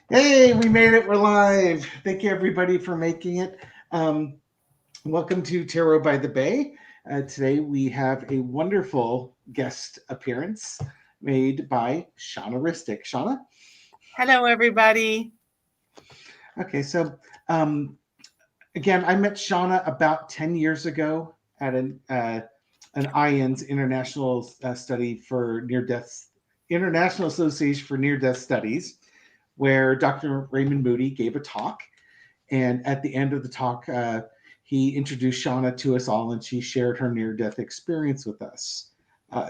Hey, we made it. We're live. Thank you, everybody, for making it. Um, Welcome to Tarot by the Bay. Today, we have a wonderful guest appearance made by Shawna Ristic. Shawna? Hello, everybody. Okay, so um, again, I met Shawna about 10 years ago at an IANS International Study for Near Death, International Association for Near Death Studies, where Dr. Raymond Moody gave a talk. And at the end of the talk, he introduced Shawna to us all, and she shared her near death experience with us.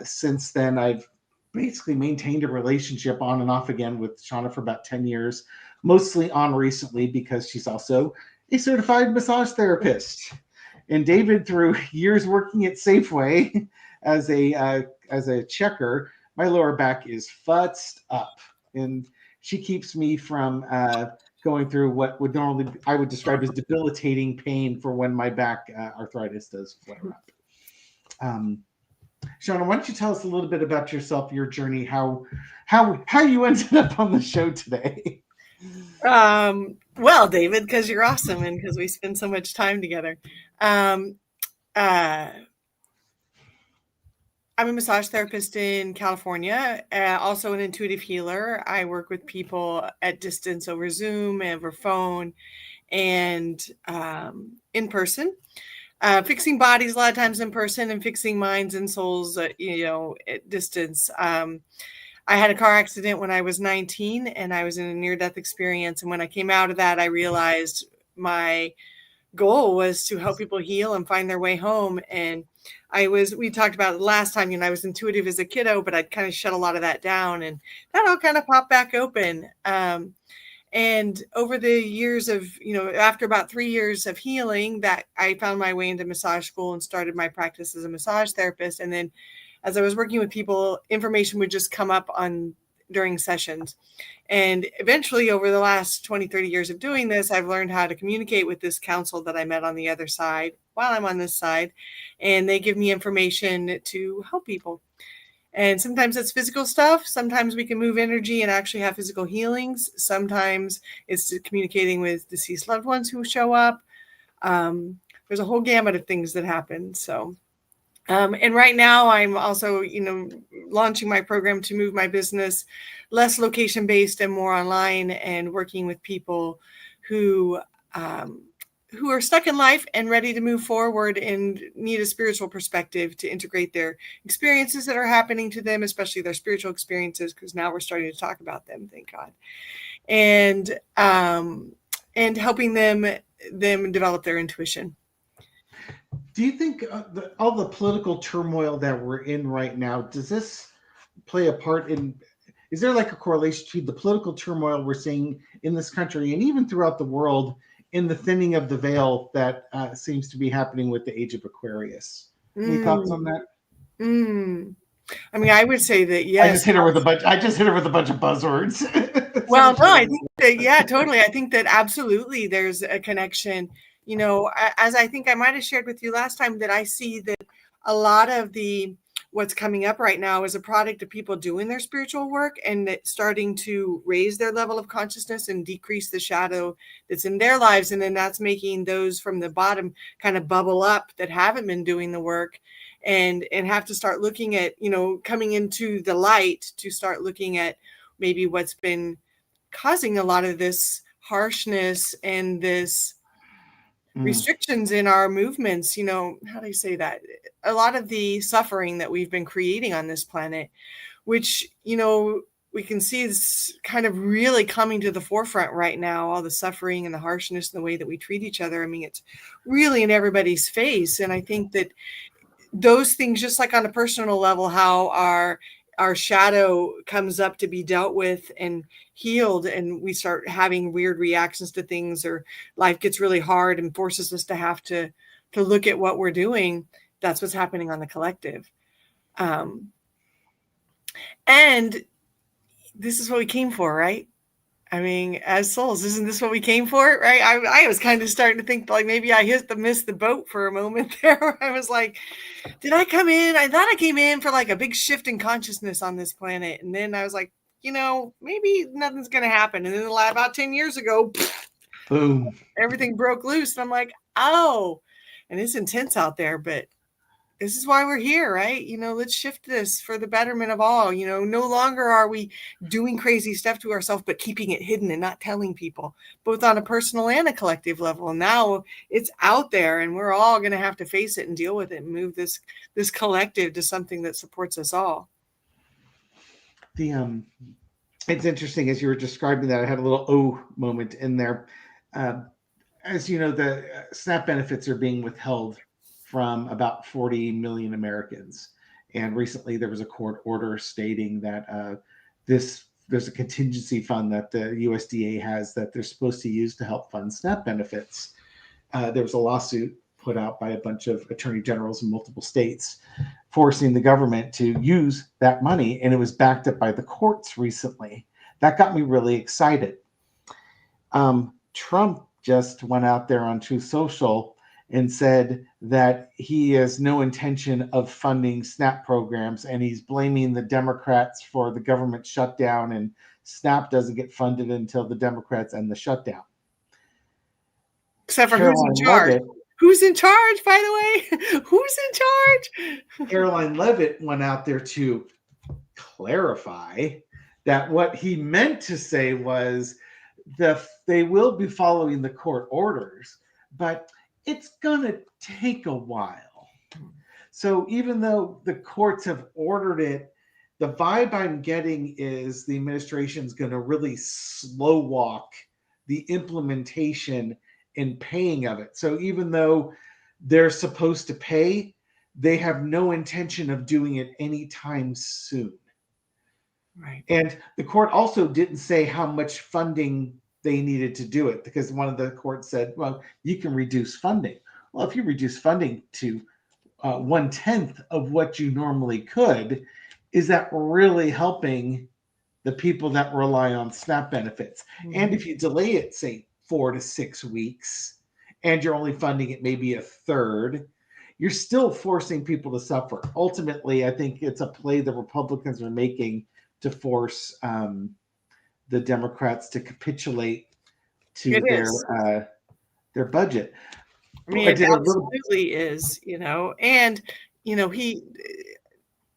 Since then, I've basically maintained a relationship on and off again with Shawna for about 10 years, mostly on recently because she's also a certified massage therapist. And David, through years working at Safeway as a checker, my lower back is futzed up, and she keeps me from going through what would normally I would describe as debilitating pain for when my back arthritis does flare up. Um, Shawna, why don't you tell us a little bit about yourself, your journey, how you ended up on the show today? Well, David, because you're awesome and because we spend so much time together. Um, uh, I'm a massage therapist in California, also an intuitive healer. I work with people at distance over Zoom, over phone, and in person. Fixing bodies a lot of times in person and fixing minds and souls, at distance. I had a car accident when I was 19 and I was in a near death experience. And when I came out of that, I realized my goal was to help people heal and find their way home. And we talked about it last time, I was intuitive as a kiddo, but I'd kind of shut a lot of that down and that all kind of popped back open. And over the years of, after about 3 years of healing, that I found my way into massage school and started my practice as a massage therapist. And then as I was working with people, information would just come up during sessions. And eventually, over the last 20, 30 years of doing this, I've learned how to communicate with this council that I met on the other side while I'm on this side. And they give me information to help people. And sometimes it's physical stuff. Sometimes we can move energy and actually have physical healings. Sometimes it's communicating with deceased loved ones who show up. There's a whole gamut of things that happen. So, and right now I'm also, launching my program to move my business less location based and more online, and working with people who are stuck in life and ready to move forward and need a spiritual perspective to integrate their experiences that are happening to them, especially their spiritual experiences, because now we're starting to talk about them, thank God. And helping them develop their intuition. Do you think all the political turmoil that we're in right now, does this play a part in? Is there like a correlation between the political turmoil we're seeing in this country and even throughout the world in the thinning of the veil that seems to be happening with the age of Aquarius? Any thoughts on that? I mean, I would say that yes. I just hit her with a bunch of buzzwords. Well, no, I think that, yeah, totally. I think that absolutely there's a connection. As I think I might have shared with you last time, that I see that a lot of what's coming up right now is a product of people doing their spiritual work and starting to raise their level of consciousness and decrease the shadow that's in their lives. And then that's making those from the bottom kind of bubble up that haven't been doing the work and have to start looking at, coming into the light, to start looking at maybe what's been causing a lot of this harshness and this restrictions in our movements. How do you say that? A lot of the suffering that we've been creating on this planet, which, we can see is kind of really coming to the forefront right now, all the suffering and the harshness and the way that we treat each other. I mean, it's really in everybody's face. And I think that those things, just like on a personal level, how our shadow comes up to be dealt with and healed, and we start having weird reactions to things, or life gets really hard and forces us to have to look at what we're doing. That's what's happening on the collective. And this is what we came for, right? I mean, as souls, isn't this what we came for, right? I was kind of starting to think like maybe I missed the boat for a moment there. I was like, did I come in? I thought I came in for like a big shift in consciousness on this planet. And then I was like, maybe nothing's going to happen. And then about 10 years ago, Boom. everything broke loose. And I'm like, oh, and it's intense out there, but this is why we're here, right? Let's shift this for the betterment of all. No longer are we doing crazy stuff to ourselves, but keeping it hidden and not telling people, both on a personal and a collective level. And now it's out there, and we're all going to have to face it and deal with it and move this collective to something that supports us all. It's interesting as you were describing that. I had a little moment in there. As you know, the SNAP benefits are being withheld from about 40 million Americans. And recently there was a court order stating that there's a contingency fund that the USDA has that they're supposed to use to help fund SNAP benefits. There was a lawsuit put out by a bunch of attorney generals in multiple states forcing the government to use that money, and it was backed up by the courts recently. That got me really excited. Trump just went out there on Truth Social and said that he has no intention of funding SNAP programs, and he's blaming the Democrats for the government shutdown, and SNAP doesn't get funded until the Democrats end the shutdown. Except for who's in charge? Who's in charge, by the way? Who's in charge? Caroline Leavitt went out there to clarify that what he meant to say was they will be following the court orders, but it's going to take a while. So even though the courts have ordered it, the vibe I'm getting is the administration's going to really slow walk the implementation and paying of it. So even though they're supposed to pay, they have no intention of doing it anytime soon. Right. And the court also didn't say how much funding they needed to do it, because one of the courts said, well, you can reduce funding. Well, if you reduce funding to 1/10 of what you normally could, is that really helping the people that rely on SNAP benefits? Mm-hmm. And if you delay it, say 4 to 6 weeks, and you're only funding it maybe a third, you're still forcing people to suffer. Ultimately, I think it's a play the Republicans are making to force the Democrats to capitulate to their budget. I mean, it absolutely is, and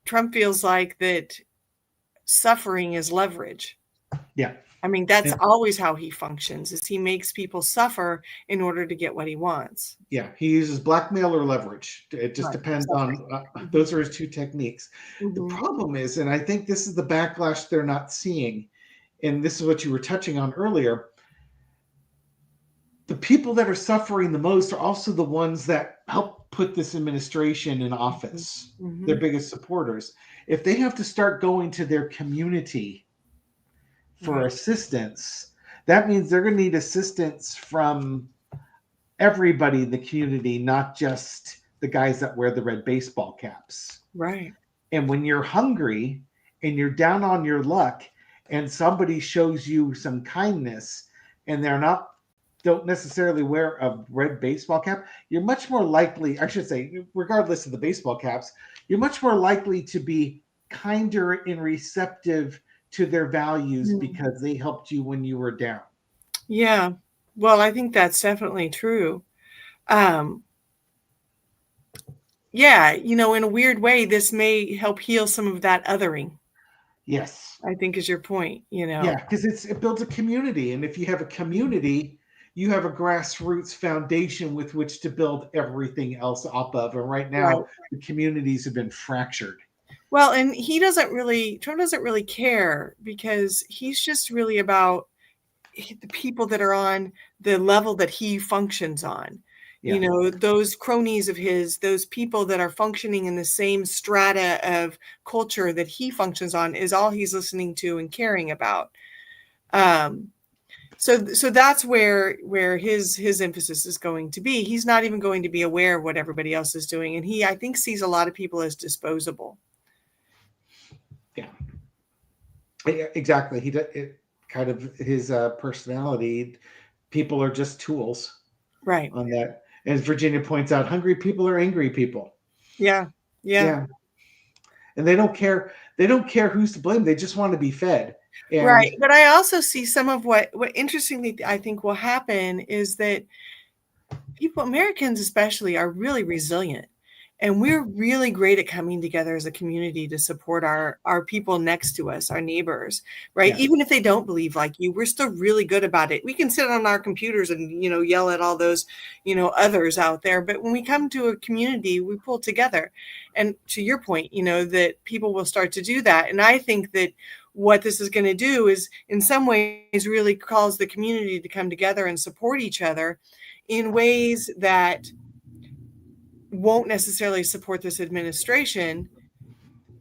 Trump feels like that suffering is leverage. Yeah. I mean, that's always how he functions, is he makes people suffer in order to get what he wants. Yeah, he uses blackmail or leverage. It just depends on, those are his two techniques. Mm-hmm. The problem is, and I think this is the backlash they're not seeing, and this is what you were touching on earlier, the people that are suffering the most are also the ones that help put this administration in office, their biggest supporters. If they have to start going to their community for assistance, that means they're going to need assistance from everybody in the community, not just the guys that wear the red baseball caps. Right. And when you're hungry and you're down on your luck and somebody shows you some kindness and don't necessarily wear a red baseball cap, you're much more likely, I should say, regardless of the baseball caps, you're much more likely to be kinder and receptive to their values because they helped you when you were down. Yeah. Well, I think that's definitely true. Yeah, in a weird way, this may help heal some of that othering. Yes. I think is your point, Yeah, because it builds a community. And if you have a community, you have a grassroots foundation with which to build everything else off of. And right now, the communities have been fractured. Well, and Trump doesn't really care, because he's just really about the people that are on the level that he functions on. Yeah. Those cronies of his, those people that are functioning in the same strata of culture that he functions on, is all he's listening to and caring about. So that's where his emphasis is going to be. He's not even going to be aware of what everybody else is doing. And he, I think, sees a lot of people as disposable. Yeah, exactly. It kind of his personality. People are just tools, right? On that, as Virginia points out, hungry people are angry people. Yeah. And they don't care. They don't care who's to blame. They just want to be fed. And Right. But I also see some of what interestingly I think will happen is that people, Americans especially, are really resilient. And we're really great at coming together as a community to support our people next to us, our neighbors, right? yes, Even if they don't believe like you, we're still really good about it. We can sit on our computers and, yell at all those, others out there. But when we come to a community, we pull together. And to your point, that people will start to do that. And I think that what this is going to do is in some ways really cause the community to come together and support each other in ways that won't necessarily support this administration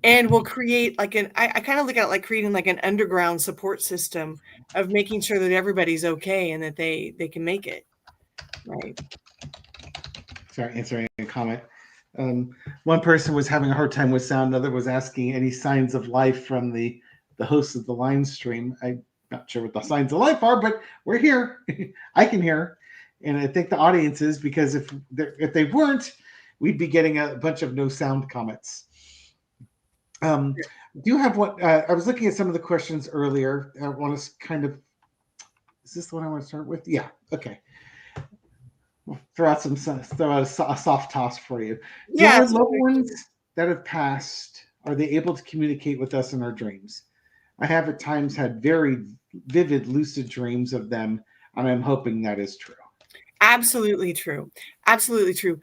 and will create like I kind of look at it like creating like an underground support system of making sure that everybody's okay and that they can make it right. sorry, answering a comment. Um, One person was having a hard time with sound. Another was asking any signs of life from the host of the line stream. I'm not sure what the signs of life are, but we're here. I can hear, and I think the audience is, because if they weren't, we'd be getting a bunch of no sound comments. Do you have what I was looking at some of the questions earlier. I want to kind of, is this the one I want to start with? Yeah. Okay. Throw out a soft toss for you. Do Yeah, our so loved ones that have passed, are they able to communicate with us in our dreams? I have at times had very vivid lucid dreams of them, and I'm hoping that is true. absolutely true, absolutely true.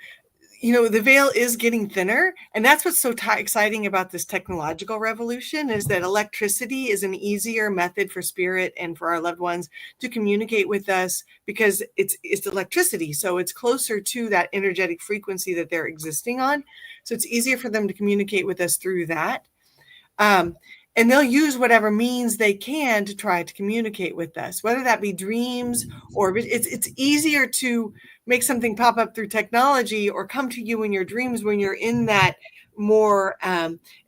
The veil is getting thinner, and that's what's so exciting about this technological revolution is that electricity is an easier method for spirit and for our loved ones to communicate with us because it's electricity, so it's closer to that energetic frequency that they're existing on, so it's easier for them to communicate with us through that. Um, and they'll use whatever means they can to try to communicate with us, whether that be dreams or it's easier to make something pop up through technology or come to you in your dreams when you're in that more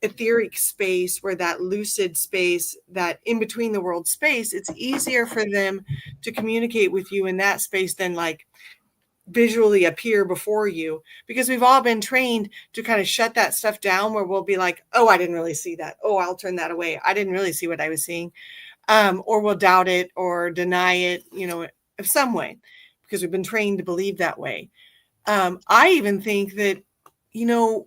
etheric space, where that lucid space, that in between the world space, it's easier for them to communicate with you in that space than like visually appear before you, because we've all been trained to kind of shut that stuff down where we'll be like, oh, I didn't really see that, oh, I'll turn that away, I didn't really see what I was seeing, or we'll doubt it or deny it, of some way, because we've been trained to believe that way. I even think that, you know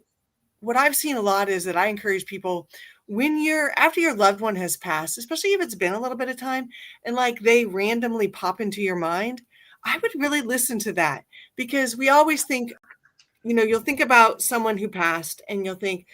what I've seen a lot is that I encourage people, when you're after your loved one has passed, especially if it's been a little bit of time and like they randomly pop into your mind, I would really listen to that, because we always think, you'll think about someone who passed and you'll think,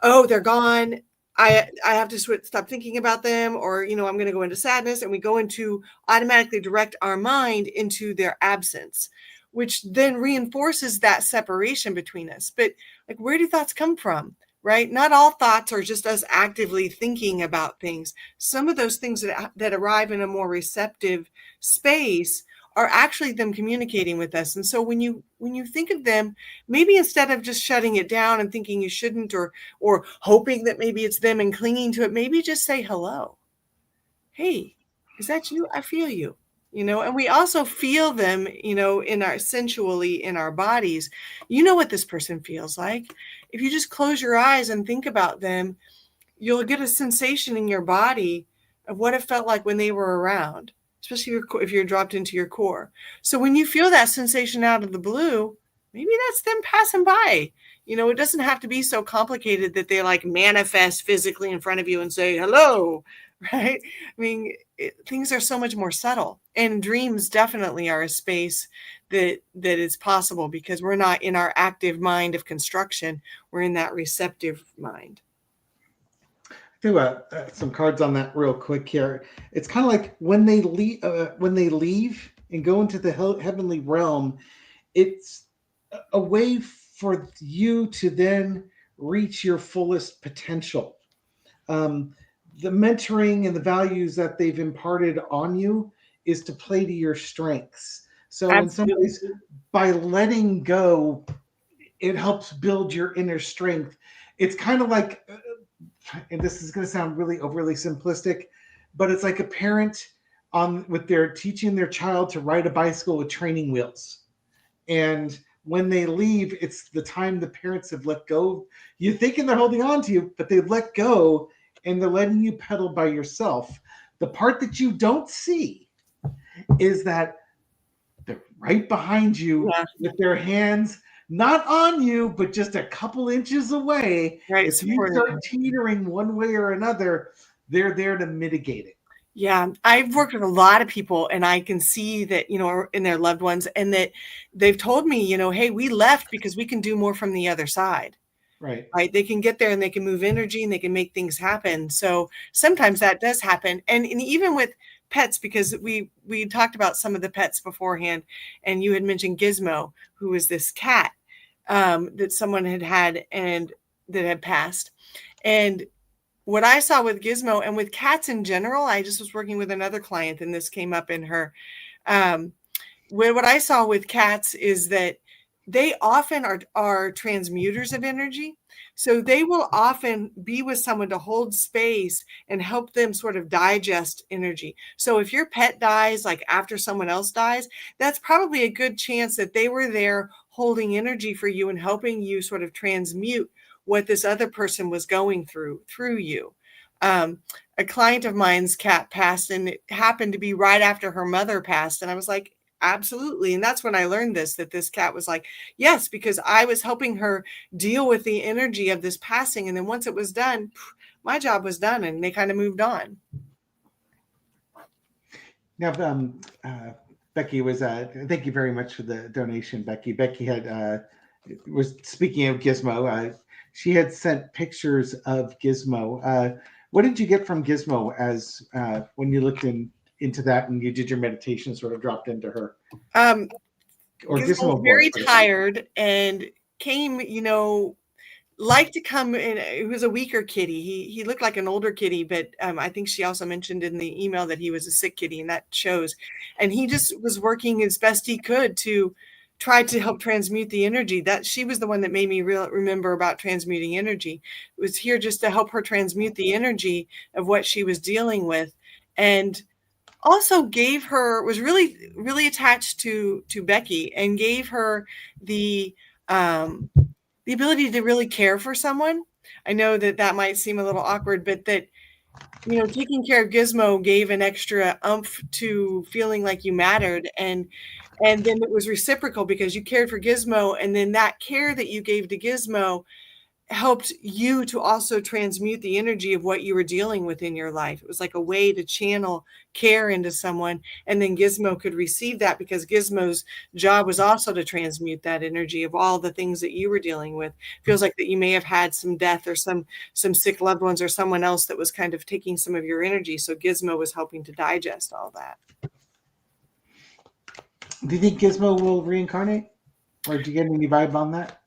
oh, they're gone. I have to stop thinking about them, or I'm going to go into sadness, and we go into automatically direct our mind into their absence, which then reinforces that separation between us. But like, where do thoughts come from? Right? Not all thoughts are just us actively thinking about things. Some of those things that arrive in a more receptive space are actually them communicating with us. And so when you think of them, maybe instead of just shutting it down and thinking you shouldn't, or hoping that maybe it's them and clinging to it, maybe just say hello. Hey, is that you? I feel you. And we also feel them, in our sensually in our bodies. You know what this person feels like. If you just close your eyes and think about them, you'll get a sensation in your body of what it felt like when they were around, especially if you're dropped into your core. So when you feel that sensation out of the blue, maybe that's them passing by. It doesn't have to be so complicated that they like manifest physically in front of you and say hello, right? I mean, things are so much more subtle, and dreams definitely are a space that is possible, because we're not in our active mind of construction. We're in that receptive mind. Do some cards on that real quick here. It's kind of like when they leave and go into the heavenly realm. It's a way for you to then reach your fullest potential. Um, the mentoring and the values that they've imparted on you is to play to your strengths. So in some Absolutely. ways, by letting go, it helps build your inner strength. It's kind of like, and this is going to sound really overly simplistic, but it's like a parent on with their teaching their child to ride a bicycle with training wheels. And when they leave, it's the time the parents have let go. You're thinking they're holding on to you, but they've let go and they're letting you pedal by yourself. The part that you don't see is that they're right behind you Yeah, with their hands not on you, but just a couple inches away. right, If you supporting you. start teetering one way or another, they're there to mitigate it. Yeah, I've worked with a lot of people, and I can see that, in their loved ones, and that they've told me, "Hey, we left because we can do more from the other side." Right. Right? They can get there and they can move energy and they can make things happen. So sometimes that does happen. And even with pets, because we talked about some of the pets beforehand, and you had mentioned Gizmo, who was this cat that someone had and that had passed. And what I saw with Gizmo and with cats in general, I just was working with another client and this came up in her. Um, what I saw with cats is that they often are transmuters of energy. So they will often be with someone to hold space and help them sort of digest energy. So if your pet dies, like after someone else dies, that's probably a good chance that they were there holding energy for you and helping you sort of transmute what this other person was going through you. Um, a client of mine's cat passed, and it happened to be right after her mother passed. And I was like, absolutely. And that's when I learned that this cat was like, yes, because I was helping her deal with the energy of this passing. And then once it was done, my job was done and they kind of moved on. Now, Becky was. Thank you very much for the donation, Becky. Becky had was speaking of Gizmo. She had sent pictures of Gizmo. What did you get from Gizmo as when you looked into that and you did your meditation? Sort of dropped into her. Or Gizmo was Gizmo very boy. tired and came, liked to come in. It was a weaker kitty. He looked like an older kitty, but I think she also mentioned in the email that he was a sick kitty, and that shows. And he just was working as best he could to try to help transmute the energy. That she was the one that made me remember about transmuting energy. It was here just to help her transmute the energy of what she was dealing with, and also was really attached to Becky and gave her the um, the ability to really care for someone. I know that might seem a little awkward, but that, taking care of Gizmo gave an extra oomph to feeling like you mattered. And then it was reciprocal because you cared for Gizmo. And then that care that you gave to Gizmo helped you to also transmute the energy of what you were dealing with in your life. It was like a way to channel care into someone. And then Gizmo could receive that because Gizmo's job was also to transmute that energy of all the things that you were dealing with. Feels like that you may have had some death or some sick loved ones or someone else that was kind of taking some of your energy. So Gizmo was helping to digest all that. Do you think Gizmo will reincarnate? Or do you get any vibe on that?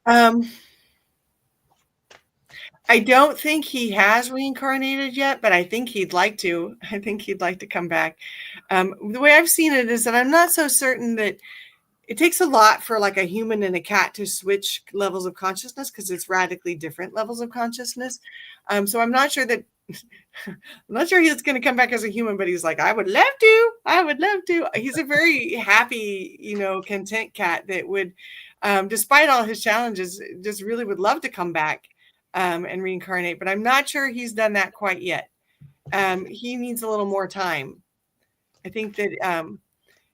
I don't think he has reincarnated yet, but I think he'd like to. I think he'd like to come back. The way I've seen it is that I'm not so certain that it takes a lot for like a human and a cat to switch levels of consciousness because it's radically different levels of consciousness. So I'm not sure that I'm not sure he's going to come back as a human, but he's like, I would love to. I would love to. He's a very happy, content cat that would, despite all his challenges, just really would love to come back and reincarnate. But I'm not sure he's done that quite yet. He needs a little more time. I think that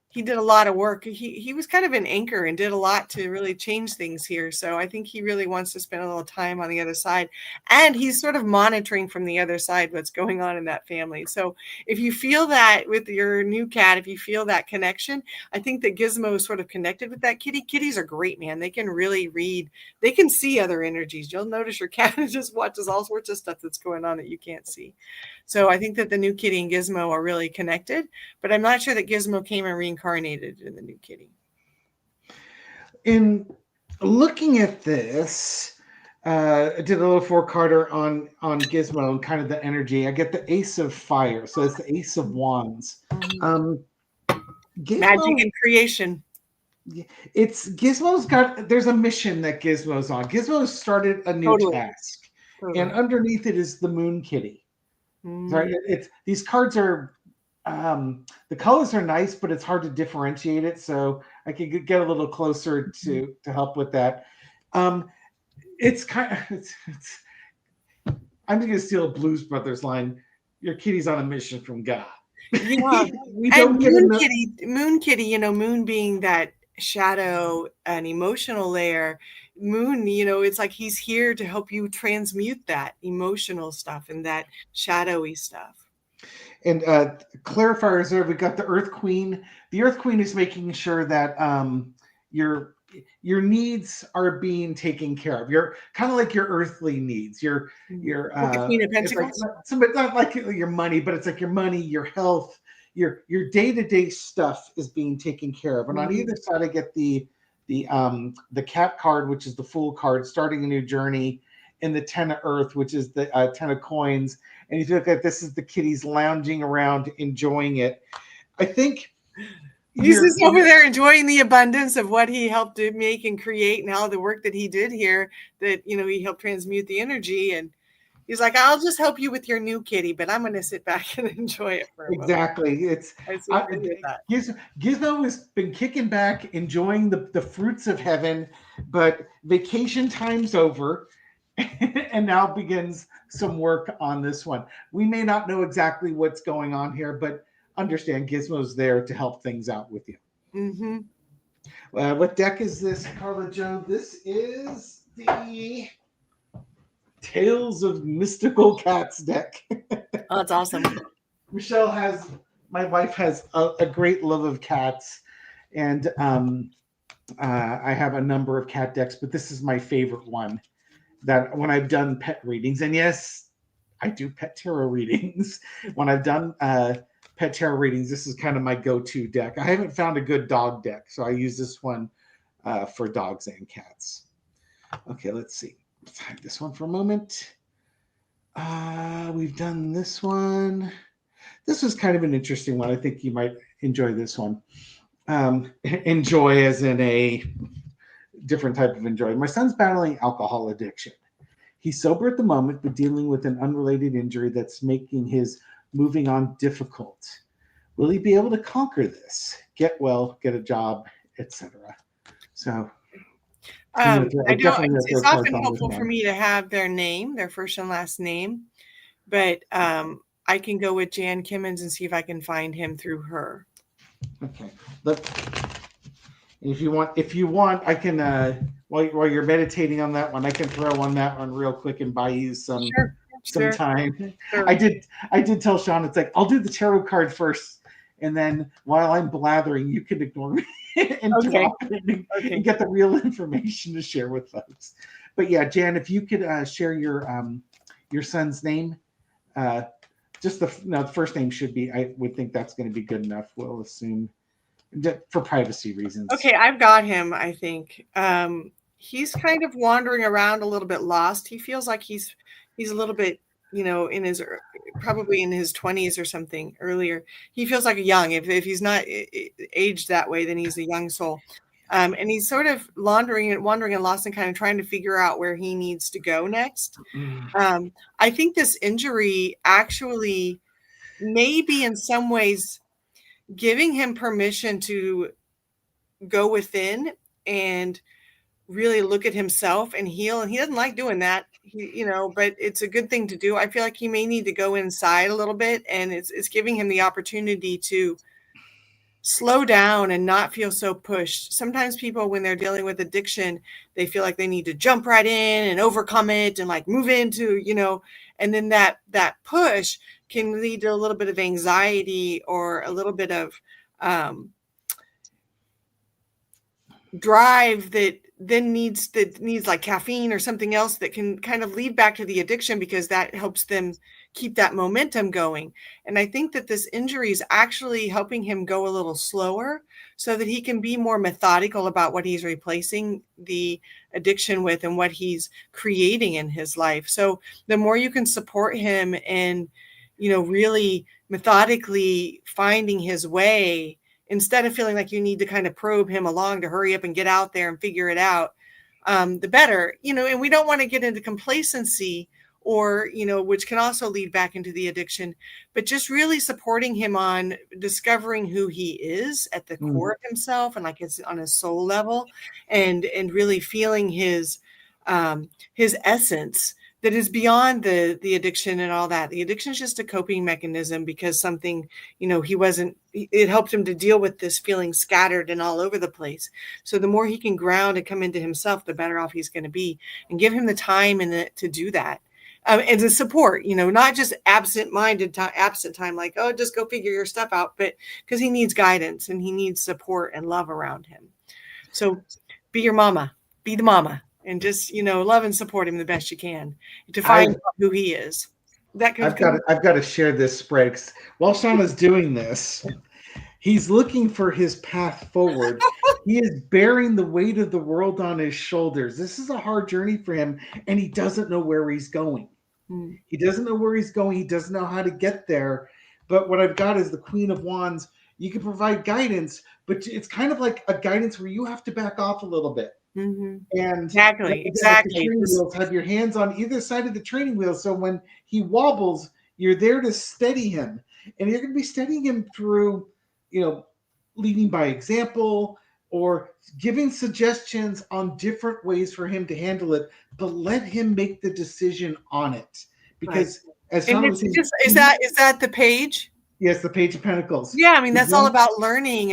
he did a lot of work. He was kind of an anchor and did a lot to really change things here. So I think he really wants to spend a little time on the other side. And he's sort of monitoring from the other side what's going on in that family. So if you feel that with your new cat, if you feel that connection, I think that Gizmo is sort of connected with that kitty. Kitties are great, man. They can really read. They can see other energies. You'll notice your cat just watches all sorts of stuff that's going on that you can't see. So I think that the new kitty and Gizmo are really connected, but I'm not sure that Gizmo came and reincarnated in the new kitty. In looking at this, I did a little four-carder on Gizmo and kind of the energy. I get the Ace of Fire, so it's the Ace of Wands. Gizmo, Magic and creation. Gizmo's got. There's a mission that Gizmo's on. Gizmo started a new task, and underneath it is the Moon Kitty. Right? These cards are the colors are nice, but it's hard to differentiate it. So I could get a little closer to help with that. It's kind of I'm going to steal a Blues Brothers line. Your kitty's on a mission from God. Yeah, We and don't get enough. Moon Kitty, Moon being that shadow and emotional layer. Moon, it's like he's here to help you transmute that emotional stuff and that shadowy stuff. And clarifier reserve, we got the Earth Queen. The Earth Queen is making sure that your your needs are being taken care of. You're kind of like your earthly needs. Like the Queen of It's like Pentacles. somebody not like your money, but it's like your money, your health, your day to day stuff is being taken care of. And on Mhm. either side, I get the cat card, which is the Fool card, starting a new journey, and the Ten of Earth, which is the Ten of Coins. And you look at this is the kitties lounging around, enjoying it. I think He's you're just over there enjoying the abundance of what he helped to make and create and all the work that he did here, that, he helped transmute the energy. And he's like, I'll just help you with your new kitty, but I'm going to sit back and enjoy it for a moment. exactly. It's I so I, agree with that. Gizmo has been kicking back, enjoying the fruits of heaven, but vacation time's over, and now begins some work on this one. We may not know exactly what's going on here, but understand Gizmo's there to help things out with you. Mm-hmm. What deck is this, Carla Joe? This is the Tales of Mystical Cats deck. Oh, that's awesome. Michelle has, my wife has a great love of cats, and I have a number of cat decks, but this is my favorite one. That when I've done pet readings, and yes, I do pet tarot readings. When I've done pet tarot readings, this is kind of my go-to deck. I haven't found a good dog deck, so I use this one for dogs and cats. Okay, let's see. Let's hide this one for a moment. We've done this one. This was kind of an interesting one. I think you might enjoy this one. Enjoy as in a different type of enjoy. My son's battling alcohol addiction. He's sober at the moment, but dealing with an unrelated injury that's making his moving on difficult. Will he be able to conquer this? Get well, get a job, etc. So I don't, definitely it's throw cards often on this helpful for one. me to have their name, their first and last name, but I can go with Jan Kimmons and see if I can find him through her. Okay. If you want, I can while you're meditating on that one, I can throw on that one real quick and buy you Sure, some sure, time. sure. I did tell Sean it's like I'll do the tarot card first, and then while I'm blathering, you can ignore me and Okay, drop it okay. and get the real information to share with folks. But yeah, Jan, if you could share your son's name, uh, just the first name should be. I would think that's going to be good enough. We'll assume for privacy reasons. Okay, I've got him, I think. He's kind of wandering around a little bit lost. He feels like he's a little bit, in his probably in his 20s or something earlier. He feels like a young. If he's not aged that way, then he's a young soul. And he's sort of wandering and lost and kind of trying to figure out where he needs to go next. I think this injury actually maybe in some ways giving him permission to go within and really look at himself and heal. And he doesn't like doing that, but it's a good thing to do. I feel like he may need to go inside a little bit, and it's giving him the opportunity to slow down and not feel so pushed. Sometimes people, when they're dealing with addiction, they feel like they need to jump right in and overcome it and like move into, and then that push can lead to a little bit of anxiety or a little bit of drive that then needs like caffeine or something else that can kind of lead back to the addiction, because that helps them keep that momentum going. And I think that this injury is actually helping him go a little slower so that he can be more methodical about what he's replacing the addiction with and what he's creating in his life. So the more you can support him and, really methodically finding his way, instead of feeling like you need to kind of probe him along to hurry up and get out there and figure it out, the better, and we don't want to get into complacency or, which can also lead back into the addiction, but just really supporting him on discovering who he is at the core of himself and like it's on a soul level, and really feeling his essence that is beyond the addiction and all that. The addiction is just a coping mechanism because something, it helped him to deal with this feeling scattered and all over the place. So the more he can ground and come into himself, the better off he's going to be, and give him the time to do that. And the support, not just absent time, like, oh, just go figure your stuff out, but because he needs guidance and he needs support and love around him. So be your mama, be the mama, and just, love and support him the best you can to find out who he is. I've got to share this spread. 'Cause while Shawna's doing this, he's looking for his path forward. He is bearing the weight of the world on his shoulders. This is a hard journey for him, and he doesn't know where he's going. He doesn't know where he's going. He doesn't know how to get there. But what I've got is the Queen of Wands. You can provide guidance, but it's kind of like a guidance where you have to back off a little bit. Mm-hmm. And exactly. Wheels, have your hands on either side of the training wheel, so when he wobbles, you're there to steady him, and you're going to be steadying him through, leading by example or giving suggestions on different ways for him to handle it, but let him make the decision on it. Because as Shawna was saying, is that the page? Yes, the Page of Pentacles. Yeah, I mean, that's all about learning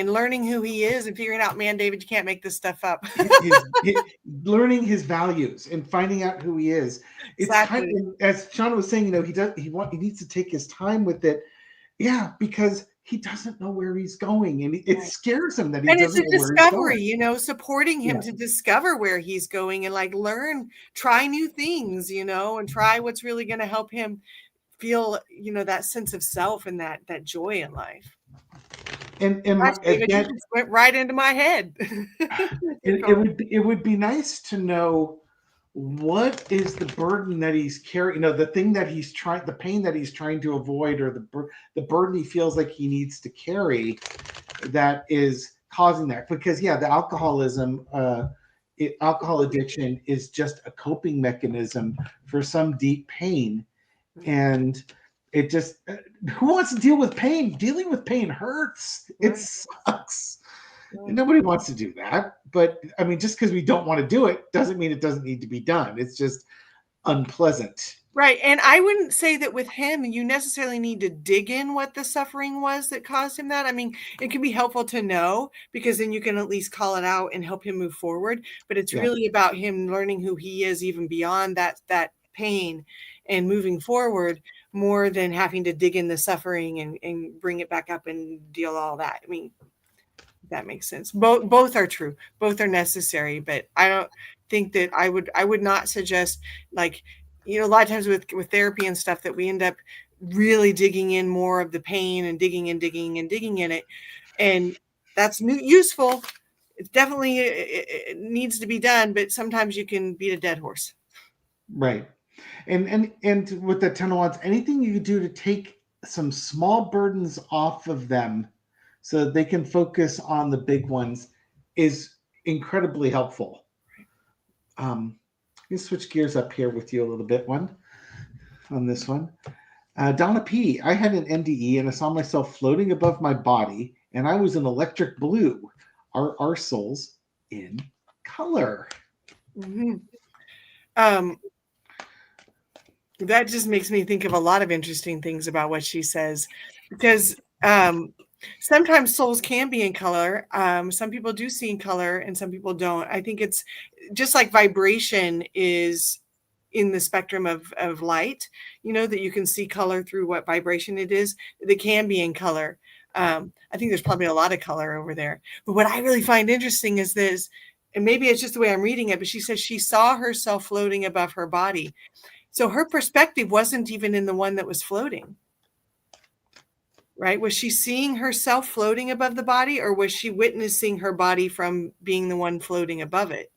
who he is and figuring out, man, David, you can't make this stuff up. Learning his values and finding out who he is. It's kind of, as Shawna was saying, he needs to take his time with it. Yeah, because he doesn't know where he's going, and it scares him that he doesn't know where he's going. And it's a discovery, supporting him to discover where he's going and learn, try new things, and try what's really going to help him feel, that sense of self and that joy in life. And David, you just went right into my head. it would be nice to know what is the burden that he's carrying, the thing that the pain that he's trying to avoid, or the burden he feels like he needs to carry that is causing that. Because the alcoholism, alcohol addiction is just a coping mechanism for some deep pain. And it just, who wants to deal with pain? Dealing with pain hurts. It sucks. Nobody wants to do that. But I mean, just because we don't want to do it doesn't mean it doesn't need to be done. It's just unpleasant. Right. And I wouldn't say that with him, you necessarily need to dig in what the suffering was that caused him that. I mean, it can be helpful to know, because then you can at least call it out and help him move forward. But it's really about him learning who he is, even beyond that pain, and moving forward, more than having to dig in the suffering and bring it back up and deal all that. I mean, that makes sense. Both are true. Both are necessary, but I don't think that I would not suggest, a lot of times with therapy and stuff, that we end up really digging in more of the pain and digging in it. And that's useful. It's definitely, it needs to be done, but sometimes you can beat a dead horse. Right. And with the Ten of Wands, anything you do to take some small burdens off of them so that they can focus on the big ones is incredibly helpful. Let me switch gears up here with you a little bit on this one. Donna P. I had an NDE and I saw myself floating above my body, and I was an electric blue. Are our souls in color? Mm-hmm. That just makes me think of a lot of interesting things about what she says, because sometimes souls can be in color. Some people do see in color and some people don't. I think it's just like vibration is in the spectrum of light, that you can see color through what vibration it is. They can be in color. I think there's probably a lot of color over there. But what I really find interesting is this, and maybe it's just the way I'm reading it, but she says she saw herself floating above her body. So her perspective wasn't even in the one that was floating, right? Was she seeing herself floating above the body, or was she witnessing her body from being the one floating above it?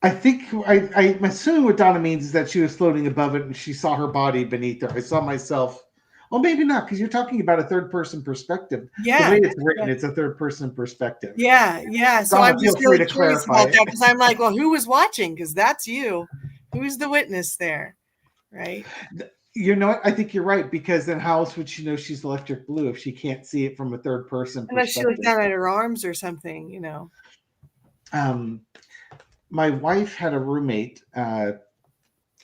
I think I'm assuming what Donna means is that she was floating above it and she saw her body beneath her. I saw myself. Well, maybe not, because you're talking about a third-person perspective. Yeah. The way it's written, it's a third-person perspective. Yeah. So I'm just really curious about that, because I'm like, well, who was watching? Because that's you. Who's the witness there, right? I think you're right, because then how else would she know she's electric blue if she can't see it from a third-person perspective? Unless she looked down at her arms or something, My wife had a roommate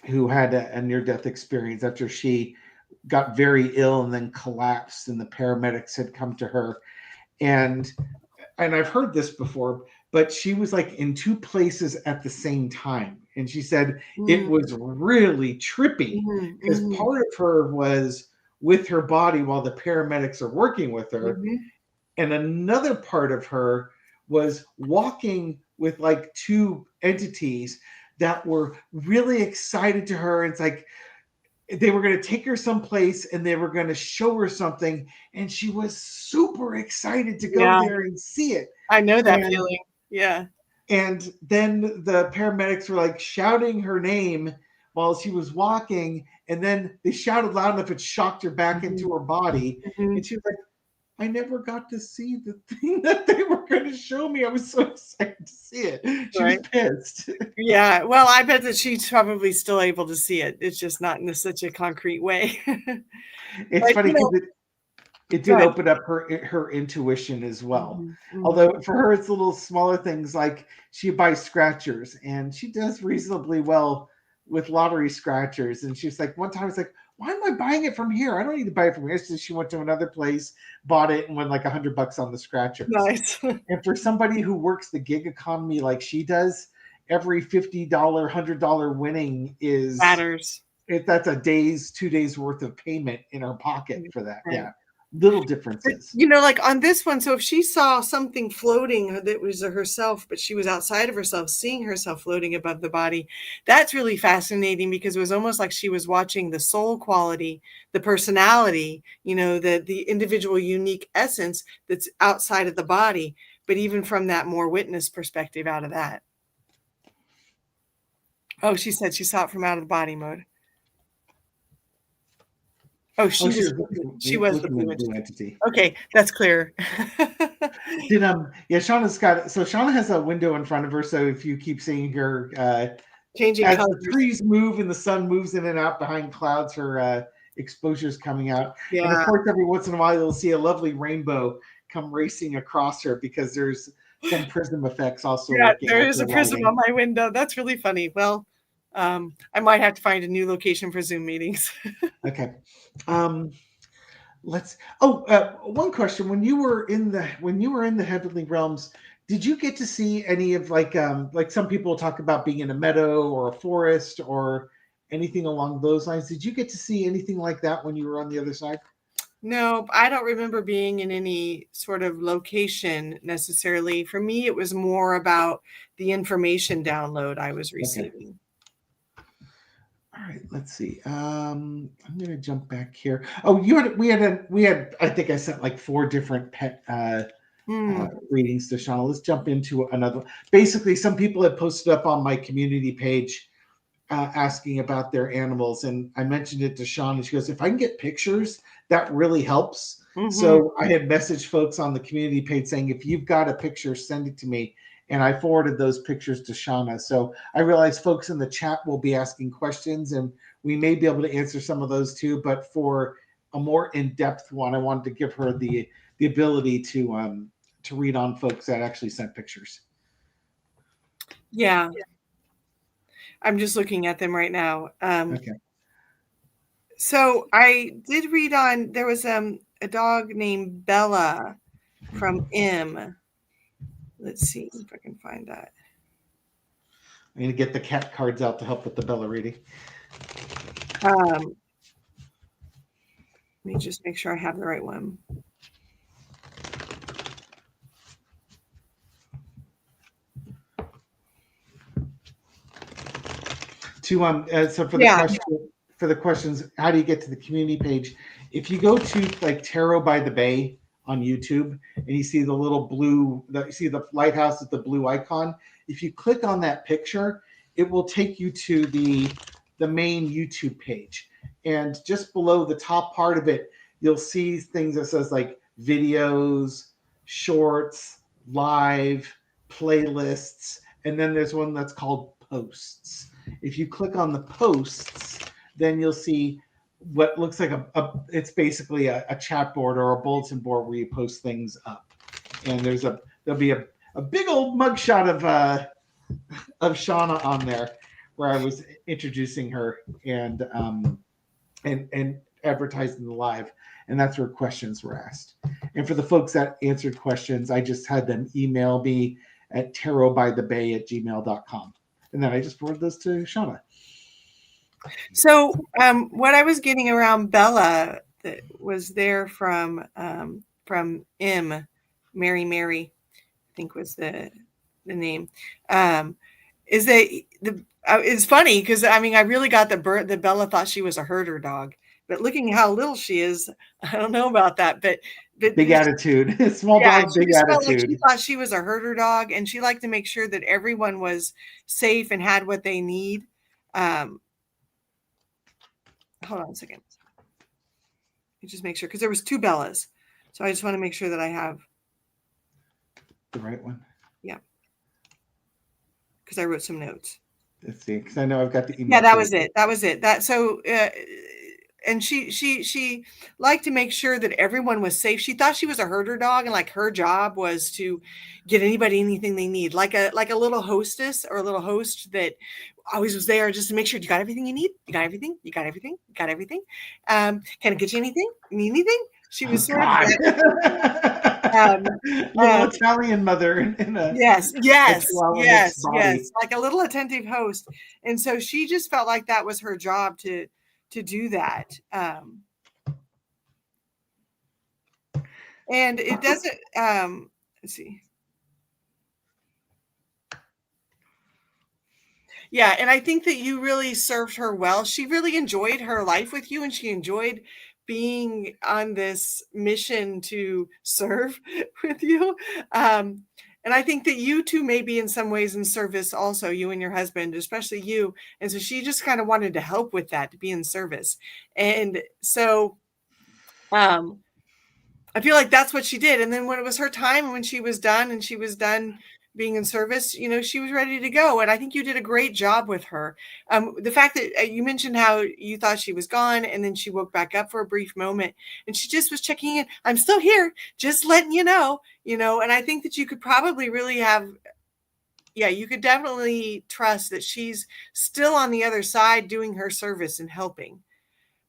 who had a near-death experience after she got very ill and then collapsed, and the paramedics had come to her. And I've heard this before, but she was like in two places at the same time. And she said it was really trippy because part of her was with her body while the paramedics are working with her. And another part of her was walking with like two entities that were really excited to her. It's like they were going to take her someplace and they were going to show her something, and she was super excited to go there and see it. I know that feeling. Yeah. And then the paramedics were like shouting her name while she was walking, and then they shouted loud enough it shocked her back into her body. And she was like, I never got to see the thing that they were going to show me. I was so excited to see it. She was pissed. Yeah. Well, I bet that she's probably still able to see it. It's just not in such a concrete way. It's funny because it did open up her intuition as well. Although for her, it's little smaller things like she buys scratchers, and she does reasonably well with lottery scratchers. And she's like, one time it's like, why am I buying it from here? I don't need to buy it from here. So she went to another place, bought it, and won like $100 on the scratchers. Nice. And for somebody who works the gig economy like she does, every $50, $100 winning is matters. That's a 2 days worth of payment in her pocket for that. Yeah. Little differences. But, like on this one, so if she saw something floating that was herself, but she was outside of herself, seeing herself floating above the body, that's really fascinating because it was almost like she was watching the soul quality, the personality, the individual unique essence that's outside of the body, but even from that more witness perspective out of that. Oh, she said she saw it from out of the body mode. Oh, she was the blue entity. Okay, that's clear. Shawna's got, so Shawna has a window in front of her, so if you keep seeing her changing as colors. The trees move and the sun moves in and out behind clouds, her exposure's coming out. Yeah. And of course, every once in a while, you'll see a lovely rainbow come racing across her because there's some prism effects also. Yeah, there is a prism on my window. That's really funny. Well, I might have to find a new location for Zoom meetings. Okay. One question. When you were in the heavenly realms, did you get to see any of like some people talk about being in a meadow or a forest or anything along those lines? Did you get to see anything like that when you were on the other side? No, I don't remember being in any sort of location necessarily. For me, it was more about the information download I was receiving. Okay. All right, let's see. I'm going to jump back here. Oh, we had. I think I sent like 4 different pet readings to Shawna. Let's jump into another. Basically, some people have posted up on my community page asking about their animals, and I mentioned it to Shawna. She goes, "If I can get pictures, that really helps." So I had messaged folks on the community page saying, "If you've got a picture, send it to me." And I forwarded those pictures to Shawna. So I realize folks in the chat will be asking questions, and we may be able to answer some of those too. But for a more in-depth one, I wanted to give her the ability to read on folks that actually sent pictures. Yeah. I'm just looking at them right now. Okay. So I did read on, there was a dog named Bella from M. Let's see if I can find that. I'm going to get the cat cards out to help with the Bella reading. Let me just make sure I have the right one. So for the questions, how do you get to the community page? If you go to like Tarot by the Bay on YouTube and you see the little blue, you see the lighthouse with the blue icon. If you click on that picture, it will take you to the main YouTube page. And just below the top part of it, you'll see things that says like videos, shorts, live, playlists, and then there's one that's called posts. If you click on the posts, then you'll see what looks like it's basically a chat board or a bulletin board where you post things up. And there'll be a big old mugshot of Shawna on there. where I was introducing her and advertising the live, and that's where questions were asked. And for the folks that answered questions, I just had them email me at tarotbythebay@gmail.com. And then I just forwarded those to Shawna. So what I was getting around Bella that was there from M, Mary, I think was the name, is that it's funny because I mean I really got the Bella thought she was a herder dog, but looking how little she is, I don't know about that. But big attitude, small dog, big just felt like attitude. she thought she was a herder dog, and she liked to make sure that everyone was safe and had what they need. Hold on a second. You just make sure because there was 2 Bellas, so I just want to make sure that I have the right one. Yeah, because I wrote some notes. Let's see, because I know I've got the email. Yeah, that was it. That so. And she liked to make sure that everyone was safe. She thought she was a herder dog, and like her job was to get anybody anything they need, like a little hostess or a little host that always was there just to make sure you got everything you need. You got everything. You got everything. You got everything. Can I get you anything? Need anything? She was sort of little Italian mother in a yes, like a little attentive host. And so she just felt like that was her job to do that. And it doesn't, let's see. Yeah. And I think that you really served her well. She really enjoyed her life with you, and she enjoyed being on this mission to serve with you. And I think that you two may be in some ways in service also, you and your husband, especially you. And so she just kind of wanted to help with that, to be in service. And so I feel like that's what she did. And then when it was her time, when she was done and she was done being in service, you know, she was ready to go. And I think you did a great job with her. The fact that you mentioned how you thought she was gone and then she woke back up for a brief moment and she just was checking in. I'm still here, just letting you know, and I think that you could probably really you could definitely trust that she's still on the other side doing her service and helping.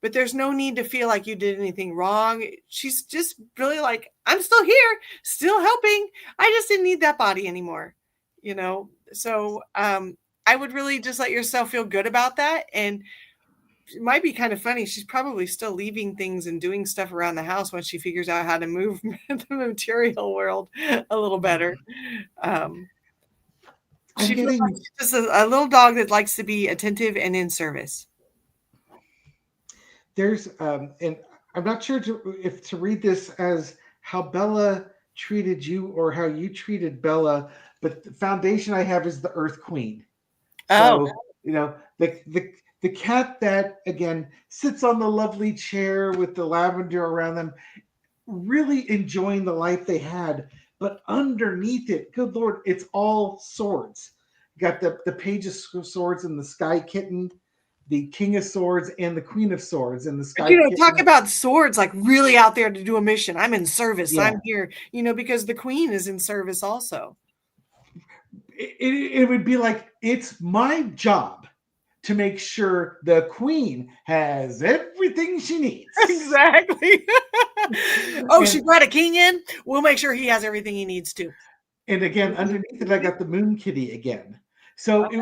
But there's no need to feel like you did anything wrong. She's just really like, I'm still here, still helping. I just didn't need that body anymore, So I would really just let yourself feel good about that. And it might be kind of funny. She's probably still leaving things and doing stuff around the house once she figures out how to move the material world a little better. She feels like she's just a little dog that likes to be attentive and in service. There's and I'm not sure if to read this as how Bella treated you or how you treated Bella, but the foundation I have is the Earth Queen. So, the cat that again sits on the lovely chair with the lavender around them, really enjoying the life they had, but underneath it, good Lord, it's all swords. You got the Page of Swords and the Sky Kitten, the King of Swords and the Queen of Swords and the Sky. Talk about swords like really out there to do a mission. I'm in service. Yeah. I'm here, because the Queen is in service also. It would be like, it's my job to make sure the Queen has everything she needs. Exactly. She brought a king in. We'll make sure he has everything he needs to. And again, underneath it, I got the Moon Kitty again. So okay.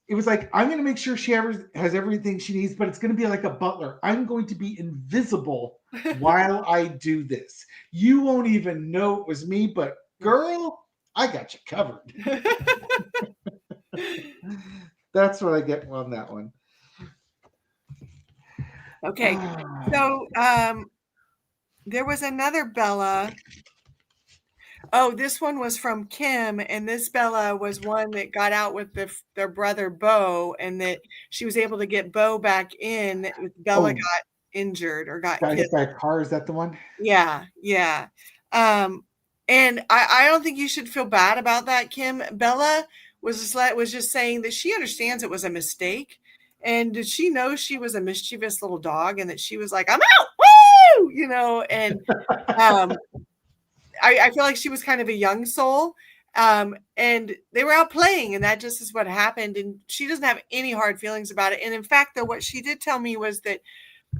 It was like, I'm going to make sure she has everything she needs, but it's going to be like a butler. I'm going to be invisible while I do this. You won't even know it was me, but girl, I got you covered. That's what I get on that one. Okay. So there was another Bella. Oh, this one was from Kim, and this Bella was one that got out with their brother Bo, and that she was able to get Bo back in. Bella got injured or got hit by a car. Is that the one? Yeah. And I don't think you should feel bad about that, Kim. Bella was just saying that she understands it was a mistake, and she knows she was a mischievous little dog, and that she was like, I'm out, woo, and I feel like she was kind of a young soul, And they were out playing, and that just is what happened. And she doesn't have any hard feelings about it. And in fact, though, what she did tell me was that,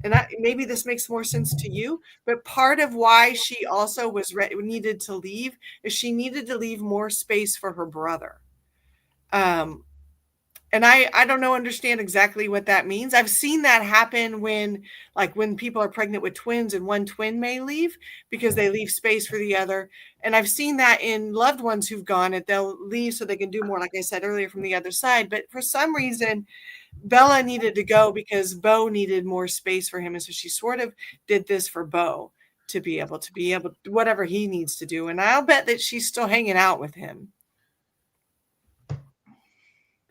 and maybe this makes more sense to you, but part of why she also needed to leave is she needed to leave more space for her brother. And I don't understand exactly what that means. I've seen that happen when people are pregnant with twins and one twin may leave because they leave space for the other. And I've seen that in loved ones who've gone, and they'll leave so they can do more, like I said earlier, from the other side. But for some reason, Bella needed to go because Bo needed more space for him. And so she sort of did this for Bo to be able to whatever he needs to do. And I'll bet that she's still hanging out with him.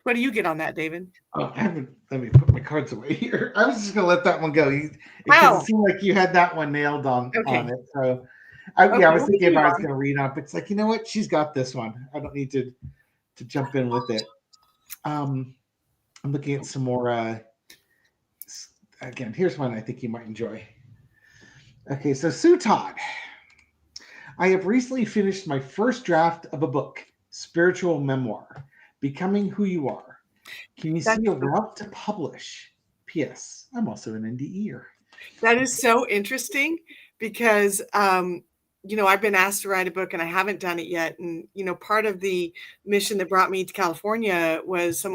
What do you get on that, David? Oh, let me put my cards away here. I was just going to let that one go because it seemed like you had that one nailed on it. So, I was thinking if I was going to read on, but it's like, you know what? She's got this one. I don't need to jump in with it. I'm looking at some more. Again, here's one I think you might enjoy. Okay, so Sue Todd. I have recently finished my first draft of a book, spiritual memoir, Becoming Who You Are. Can you see a route to publish? P.S. I'm also an NDEer. That is so interesting because, I've been asked to write a book and I haven't done it yet. And, part of the mission that brought me to California was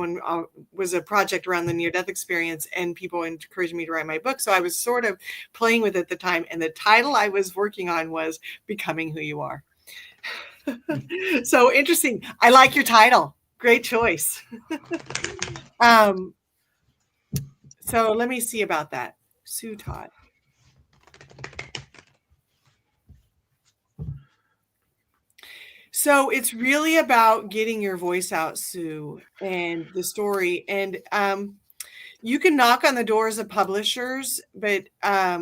was a project around the near-death experience, and people encouraged me to write my book. So I was sort of playing with it at the time. And the title I was working on was Becoming Who You Are. So interesting. I like your title. Great choice. So let me see about that. Sue Todd. So it's really about getting your voice out, Sue, and the story. And you can knock on the doors of publishers, but I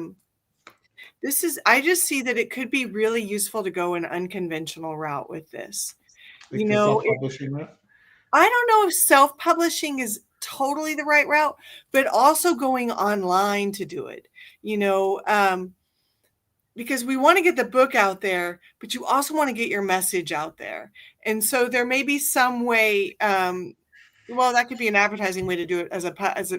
just see that it could be really useful to go an unconventional route with this. Like self-publishing route? I don't know if self-publishing is totally the right route, but also going online to do it, because we want to get the book out there, but you also want to get your message out there. And so there may be some way, that could be an advertising way to do it as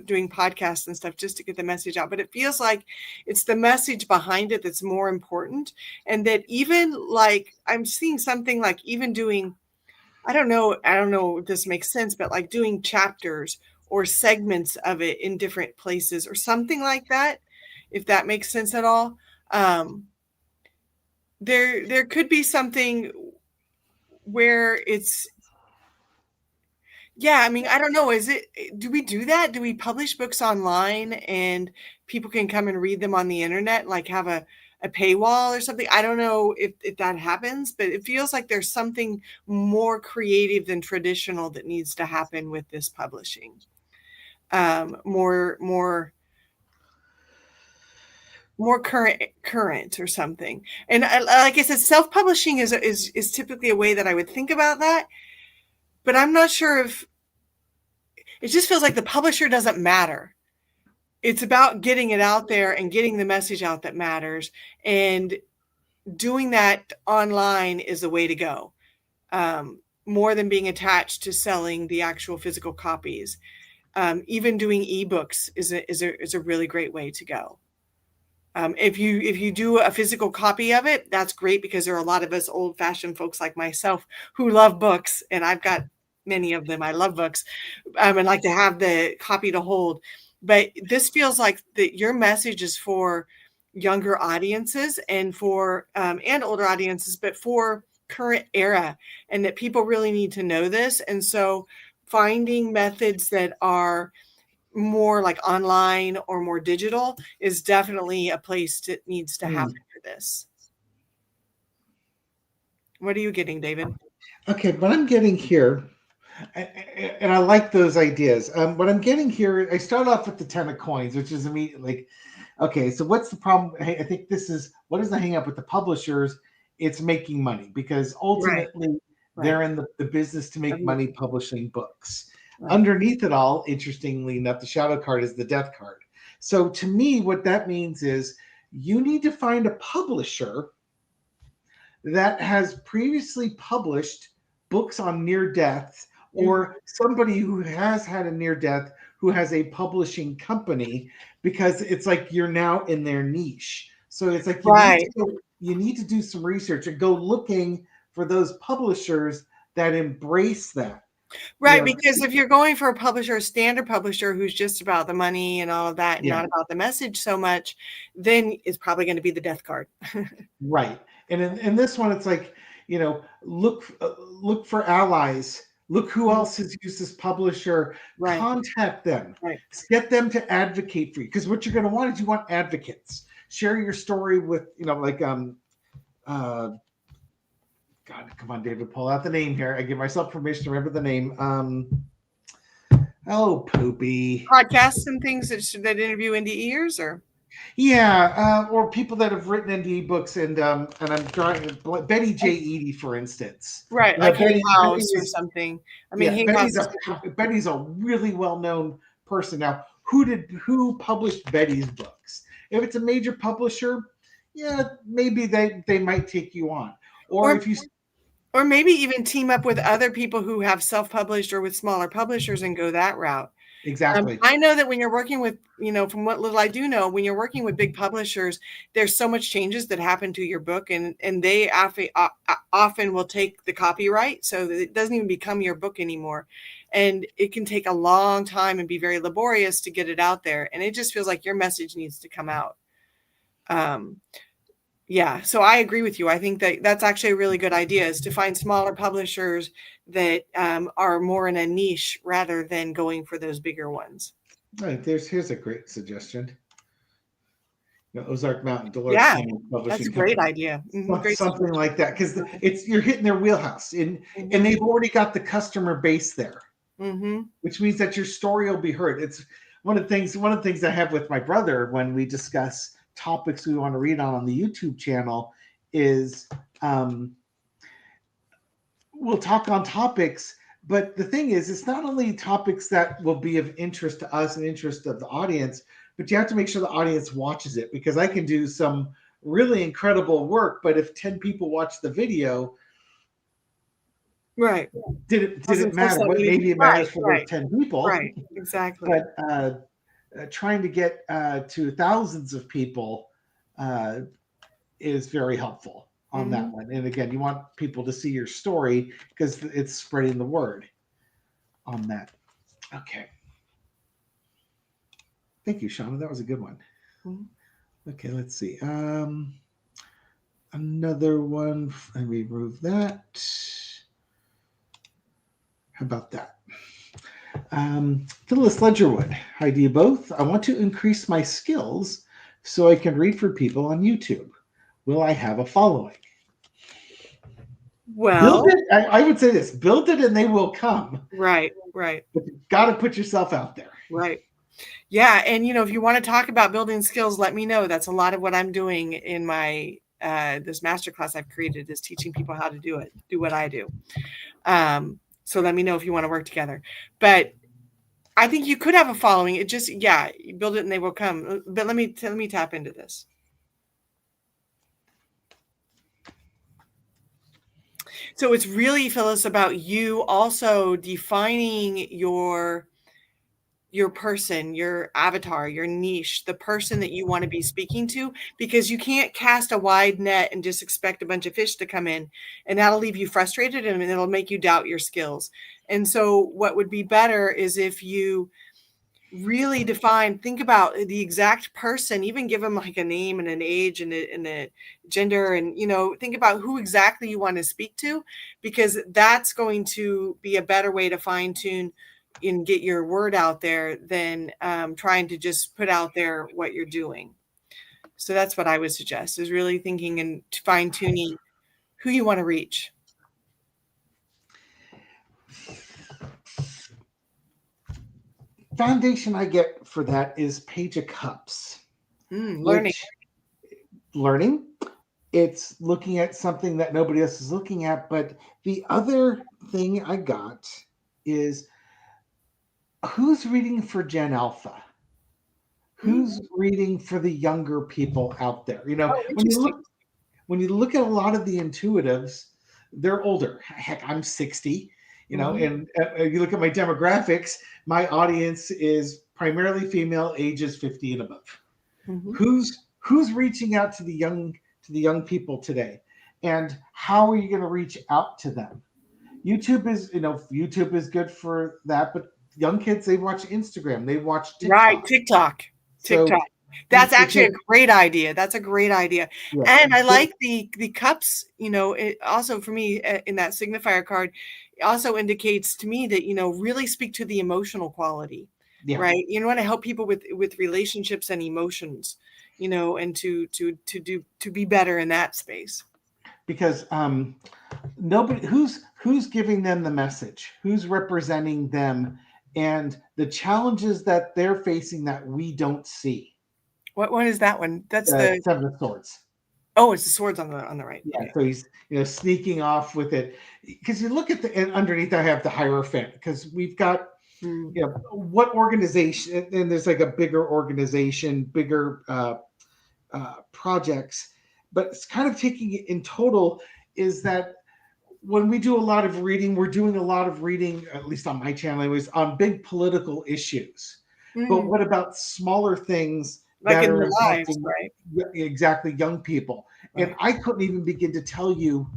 doing podcasts and stuff, just to get the message out. But it feels like it's the message behind it that's more important. And that even like, I'm seeing something like even doing, I don't know if this makes sense, but like doing chapters or segments of it in different places or something like that, if that makes sense at all. There could be something where it's, I don't know. Do we do that? Do we publish books online and people can come and read them on the internet, like have a paywall or something? I don't know if that happens, but it feels like there's something more creative than traditional that needs to happen with this publishing. More current or something. And like I said, self-publishing is typically a way that I would think about that, but I'm not sure if it just feels like the publisher doesn't matter. It's about getting it out there and getting the message out that matters. And doing that online is the way to go. More than being attached to selling the actual physical copies. Even doing ebooks is a really great way to go. If you do a physical copy of it, that's great, because there are a lot of us old-fashioned folks like myself who love books, and I've got many of them. I love books, and like to have the copy to hold. But this feels like that your message is for younger audiences and for and older audiences, but for current era, and that people really need to know this. And so finding methods that are more like online or more digital is definitely a place that needs to happen for this. What are you getting, David? Okay, what I'm getting here, and I like those ideas. What I'm getting here, I start off with the 10 of coins, which is immediately like, okay, so what's the problem? I think what is the hang up with the publishers? It's making money, because ultimately they're in the business to make money publishing books. Right. Underneath it all, interestingly enough, the shadow card is the death card. So to me, what that means is you need to find a publisher that has previously published books on near death, Mhm. or somebody who has had a near death who has a publishing company, because it's like you're now in their niche. So it's like Right. you need to do some research and go looking for those publishers that embrace that. You Right, know, because if you're going for a publisher, a standard publisher who's just about the money and all of that, and yeah, not about the message so much, then it's probably gonna be the death card. right. And in this one, it's like, look for allies. Look who Mhm. else has used this publisher. Right, Contact them. right. Get them to advocate for you. Because what you're going to want is you want advocates. Share your story with, like uh, God, come on, David, pull out the name here. I give myself permission to remember the name. Oh, poopy. Podcasts and things that interview indie ears, or Yeah, or people that have written NDE books, and I'm drawing Betty J. Eady, for instance. right, like Hay Betty House or is something. I mean, yeah, Hay House is good. Betty's a really well known person. Now, who published Betty's books? If it's a major publisher, yeah, maybe they might take you on. Or Or if you or maybe even team up with other people who have self-published or with smaller publishers and go that route. exactly, I know that when you're working with, from what little I do know, when you're working with big publishers, there's so much changes that happen to your book, and they often will take the copyright, so that it doesn't even become your book anymore, and it can take a long time and be very laborious to get it out there, and it just feels like your message needs to come out. Um, yeah, so I agree with you. I think that that's actually a really good idea, is to find smaller publishers that are more in a niche rather than going for those bigger ones. right, here's a great suggestion. Ozark Mountain Dolores Yeah, Canyon that's a Publishing great Company. idea. Great Something suggestion. like that, because it's you're hitting their wheelhouse, and Mhm, they've already got the customer base there, mhm. which means that your story will be heard. It's one of the things I have with my brother when we discuss topics we want to read on the YouTube channel is, um, we'll talk on topics, but the thing is, it's not only topics that will be of interest to us and interest of the audience, but you have to make sure the audience watches it, because I can do some really incredible work, but if 10 people watch the video, Right. did it Doesn't force matter? that What many maybe people. it Right, matters for those right, 10 people, right. Exactly. but trying to get to thousands of people uh, is very helpful on that Mhm. one. And again, you want people to see your story because it's spreading the word on that. Okay. Thank you, Shawna. That was a good one. Mhm. Okay, let's see. Another one. Let me remove that. How about that? Phyllis Ledgerwood. Hi to you both. I want to increase my skills so I can read for people on YouTube. Will I have a following? Build Well, it. I would say this: build it, and they will come. right, right, But you got to put yourself out there. right. Yeah, and, if you wanna talk about building skills, let me know. That's a lot of what I'm doing in my, this masterclass I've created, is teaching people how to do what I do. So let me know if you wanna work together. But I think you could have a following. It just, yeah, you build it and they will come. But let me tap into this. So it's really, Phyllis, about you also defining your person, your avatar, your niche, the person that you want to be speaking to, because you can't cast a wide net and just expect a bunch of fish to come in, and that'll leave you frustrated and it'll make you doubt your skills. And so what would be better is if you really define, think about the exact person, even give them like a name and an age and a gender, and think about who exactly you want to speak to, because that's going to be a better way to fine tune and get your word out there than trying to just put out there what you're doing. So that's what I would suggest, is really thinking and fine tuning who you want to reach. Foundation I get for that is Page of Cups, Learning. which learning. It's looking at something that nobody else is looking at. But the other thing I got is, who's reading for Gen Alpha? Mm. Who's reading for the younger people out there? Oh, When you interesting. look at a lot of the intuitives, they're older. Heck, I'm 60, Mhm. and you look at my demographics, my audience is primarily female, ages 50 and above. Mhm. Who's reaching out to the young people today? And how are you going to reach out to them? YouTube is good for that, but young kids, they watch Instagram, they watch Right, TikTok. TikTok. So TikTok. That's if actually you're a great idea. That's a great idea. yeah, And I so like the cups, it also for me in that signifier card, it also indicates to me that, really speak to the emotional quality, yeah, right? You want to help people with relationships and emotions, and to be better in that space. because nobody who's giving them the message, who's representing them, and the challenges that they're facing that we don't see. What one is that one? That's The the Seven of Swords. Oh, it's the swords on the right. Yeah, Okay. so he's sneaking off with it because you look at the and underneath I have the Hierophant because we've got Mm. what organization and there's like a bigger organization, bigger projects, but it's kind of taking it in total is that when we do a lot of reading, we're doing a lot of reading, at least on my channel, anyways, on big political issues. But Mm. what about smaller things Like that in are their lives, impacting right? exactly young people? And Right. I couldn't even begin to tell you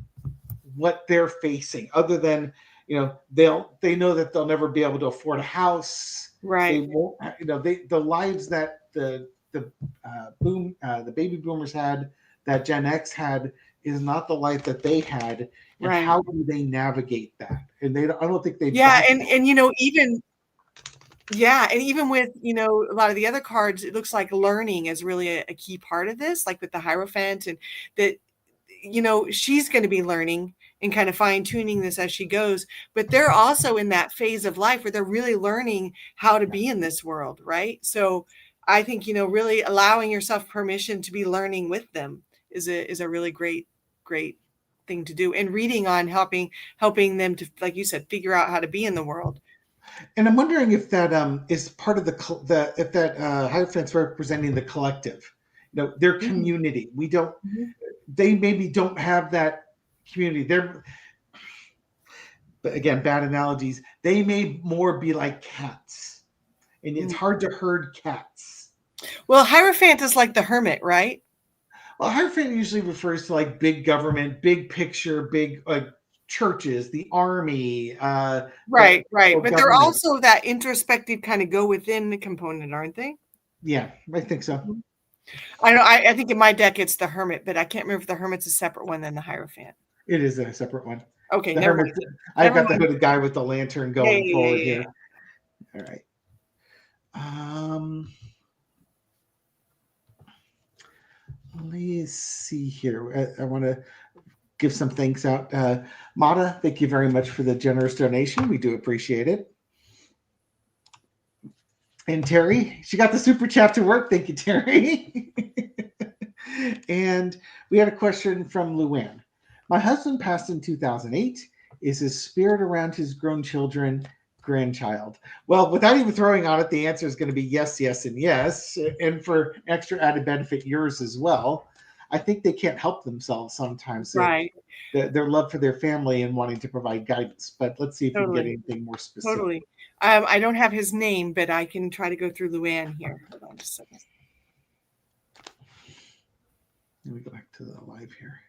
what they're facing, other than they know that they'll never be able to afford a house. They Right. won't, the lives that the baby boomers had, that Gen X had, is not the life that they had. And Right. how do they navigate that? And I don't think they've Yeah, got and that. even with, a lot of the other cards, it looks like learning is really a key part of this, like with the Hierophant, and that, she's going to be learning and kind of fine tuning this as she goes. But they're also in that phase of life where they're really learning how to be in this world, right? So I think, really allowing yourself permission to be learning with them is a really great thing to do. And reading on helping them to, like you said, figure out how to be in the world. And I'm wondering if that is part of the if that Hierophant's representing the collective, their Mm. community. We don't. Mhm. They maybe don't have that community. But again, bad analogies. They may more be like cats, and it's Mm. hard to herd cats. Well, Hierophant is like the hermit, right? Well, Hierophant usually refers to like big government, big picture, big like churches, the army, the Right, right. federal But they're government. also that introspective kind of go within the component, aren't they? Yeah, I think so. Mhm. I know. I think in my deck it's the hermit, but I can't remember if the hermit's a separate one than the Hierophant. It is a separate one. Okay, The never hermit. mind. I've Never got the mind. hooded guy with the lantern Yeah, going yeah, yeah, forward yeah, here. yeah. All right. Um, let's see here. I want to give some thanks out. Mata, thank you very much for the generous donation. We do appreciate it. And Terry, she got the super chat to work. Thank you, Terry. And we had a question from Luann. My husband passed in 2008. Is his spirit around his grown children, grandchild? Well, without even throwing on it, the answer is going to be yes, yes, and yes. And for extra added benefit, yours as well. I think they can't help themselves sometimes. Right. Their love for their family and wanting to provide guidance. But let's see if we can get Totally. anything more specific. Totally. I don't have his name, but I can try to go through Luann here. Hold on just a second. Let me go back to the live here.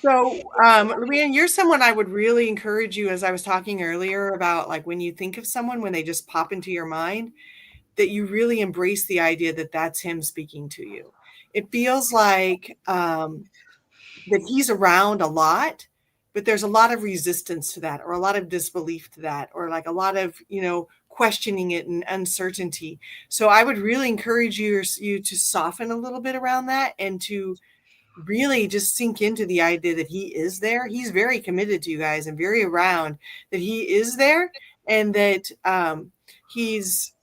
So, Luann, you're someone I would really encourage you, as I was talking earlier about, like, when you think of someone, when they just pop into your mind, that you really embrace the idea that that's him speaking to you. It feels like that he's around a lot, but there's a lot of resistance to that, or a lot of disbelief to that, or like a lot of, questioning it and uncertainty. So I would really encourage you to soften a little bit around that and to really just sink into the idea that he is there. He's very committed to you guys and very around, that he is there, and that he's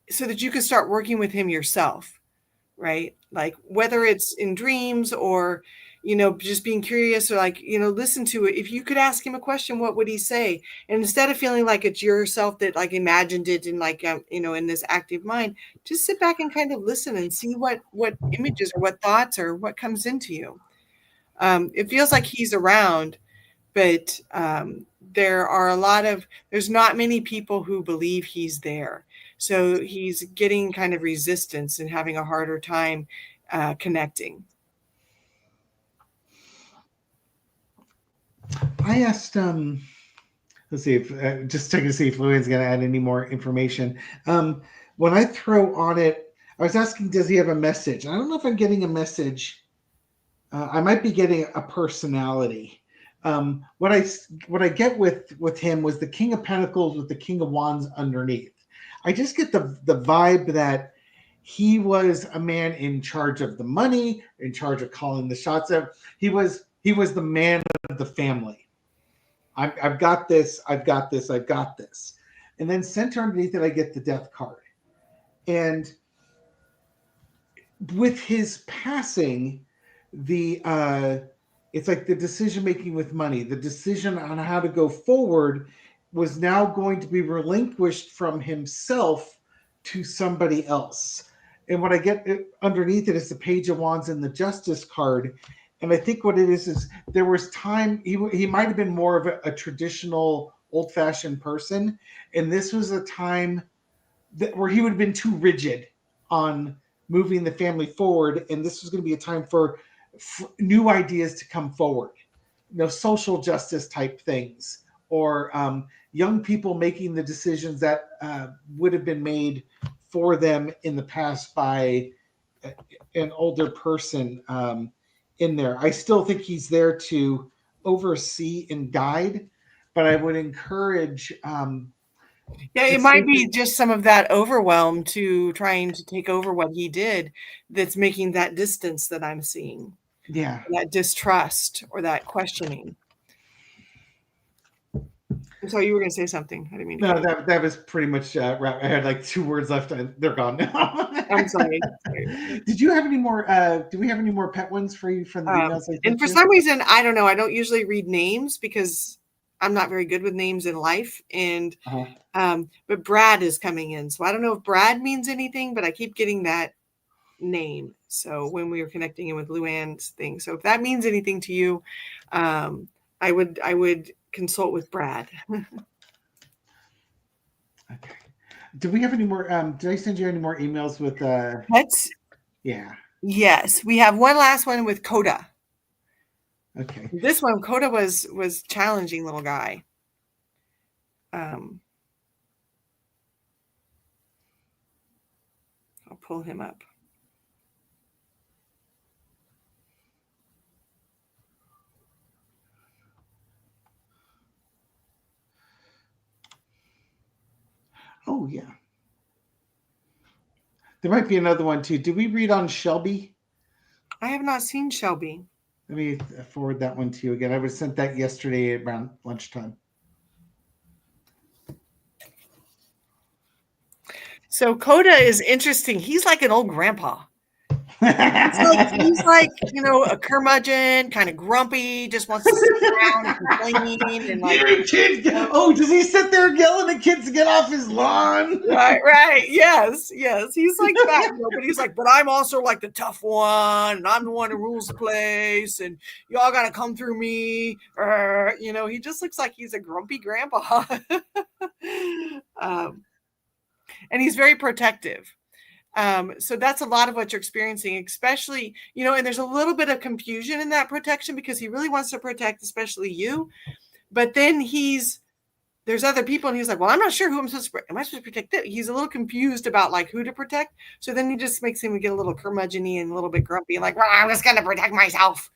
so that you can start working with him yourself, right? Like whether it's in dreams or, just being curious, or like, listen to it. If you could ask him a question, what would he say? And instead of feeling like it's yourself that like imagined it in like, in this active mind, just sit back and kind of listen and see what images or what thoughts or what comes into you. It feels like he's around, but there's not many people who believe he's there. So he's getting kind of resistance and having a harder time connecting. I asked, let's see if just checking to see if Luann's going to add any more information. When I throw on it, I was asking, does he have a message? I don't know if I'm getting a message. I might be getting a personality. What I get with him was the King of Pentacles with the King of Wands underneath. I just get the vibe that he was a man in charge of the money, in charge of calling the shots out. He was the man of the family. I've got this. I've got this. I've got this. And then center underneath it, I get the Death card. And with his passing, it's like the decision making with money, the decision on how to go forward was now going to be relinquished from himself to somebody else. And what I get underneath it is the Page of Wands and the Justice card. And I think what it is there was time, he might have been more of a traditional old fashioned person. And this was a time where he would have been too rigid on moving the family forward. And this was going to be a time for new ideas to come forward, social justice type things, or young people making the decisions that would have been made for them in the past by an older person in there. I still think he's there to oversee and guide, but I would encourage. It might be just some of that overwhelm to trying to take over what he did that's making that distance that I'm seeing. Yeah. That distrust or that questioning. I'm sorry, you were going to say something. I didn't mean to. No, that was pretty much I had like 2 words left. They're gone now. I'm sorry. Did you have any more? Do we have any more pet ones for you from the emails? And for some reason, I don't know. I don't usually read names because I'm not very good with names in life. And but Brad is coming in, so I don't know if Brad means anything, but I keep getting that name. So when we were connecting in with Luann's thing, so if that means anything to you, I would consult with Brad. Okay. Do we have any more? Did I send you any more emails with? Let's. Yeah. Yes, we have one last one with Coda. Okay. This one, Coda was challenging little guy. I'll pull him up. Oh yeah. There might be another one too. Did we read on Shelby? I have not seen Shelby. Let me forward that one to you again. I was sent that yesterday around lunchtime. So Coda is interesting. He's like an old grandpa. He's like, a curmudgeon, kind of grumpy, just wants to sit around and complain and like kids. Does he sit there yelling at kids to get off his lawn? Right. Yes. He's like that, but he's like, but I'm also like the tough one, and I'm the one who rules the place, and y'all gotta come through me. He just looks like he's a grumpy grandpa. And he's very protective. So that's a lot of what you're experiencing, especially, and there's a little bit of confusion in that protection because he really wants to protect, especially you. But then there's other people and he's like, well, I'm not sure who am I supposed to protect? He's a little confused about like who to protect. So then he just makes him get a little curmudgeon-y and a little bit grumpy and like, well, I'm just going to protect myself,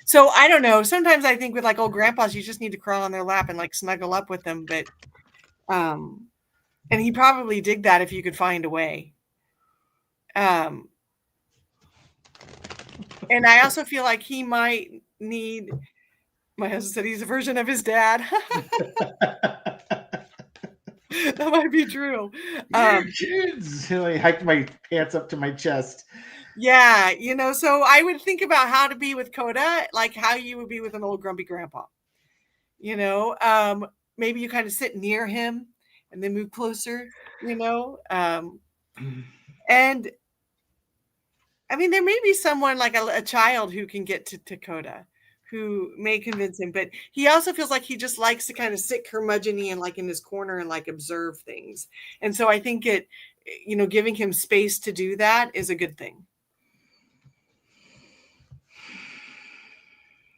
So I don't know. Sometimes I think with like old grandpas, you just need to crawl on their lap and like snuggle up with them. But, and he probably did that if you could find a way. And I also feel like he might need, my husband said he's a version of his dad. That might be true. Yeah, kids. And I hiked my pants up to my chest. Yeah, so I would think about how to be with Coda, like how you would be with an old grumpy grandpa. You know, um, Maybe you kind of sit near him and then move closer. And I mean, there may be someone like a child who can get to Coda, who may convince him, but he also feels like he just likes to kind of sit curmudgeon-y and like in his corner and like observe things. And so I think giving him space to do that is a good thing.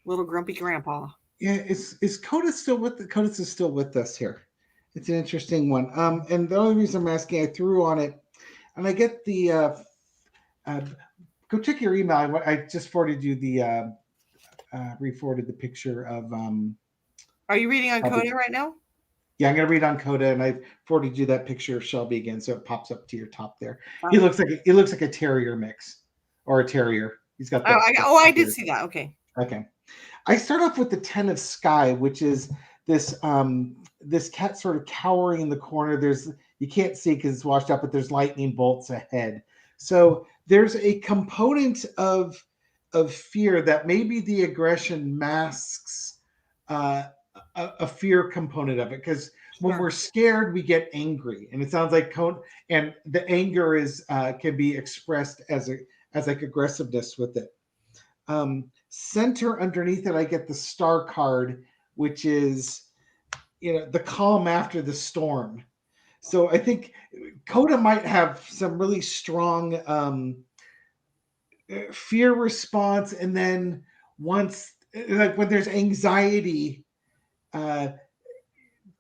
Little grumpy grandpa. Yeah, is Coda still with the Coda's is still with us here. It's an interesting one. And the only reason I'm asking, I threw on it, and I get the go check your email. I just forwarded you the re-forwarded the picture of Are you reading on Shelby. Coda right now? Yeah, I'm gonna read on Coda, and I forwarded you that picture of Shelby again, so it pops up to your top there. Fine. He looks like a terrier mix or a terrier. He's got I did see that. Okay. I start off with the 10 of Sky, which is this cat sort of cowering in the corner. You can't see because it's washed out, but there's lightning bolts ahead. So there's a component of fear that maybe the aggression masks a fear component of it, because when we're scared we get angry, and it sounds like and the anger is can be expressed as like aggressiveness with it. Center underneath it, I get the Star card, which is the calm after the storm. So I think Coda might have some really strong fear response, and then once, like when there's anxiety, the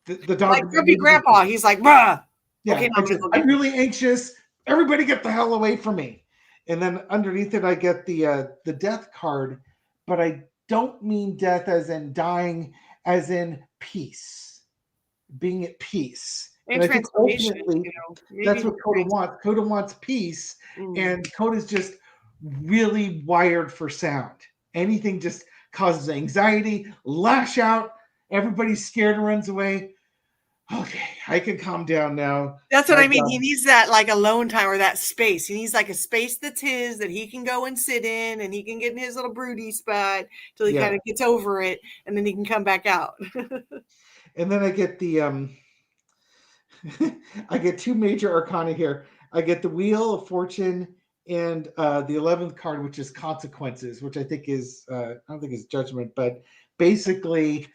dog, like grumpy grandpa, he's like, bruh. Yeah, okay, I'm really anxious. Everybody get the hell away from me. And then underneath it, I get the death card, but I don't mean death as in dying, as in peace, being at peace. And I think ultimately that's what Coda wants. Coda wants peace, and Coda's just really wired for sound. Anything just causes anxiety, lash out, everybody's scared and runs away. Okay, I can calm down now. That's what I mean. He needs that like alone time, or that space. He needs like a space that's his, that he can go and sit in, and he can get in his little broody spot till he kind of gets over it, and then he can come back out. And then I get the I get two major arcana here. I get the Wheel of Fortune and the 11th card, which is Consequences, which I think is I don't think it's Judgment, but basically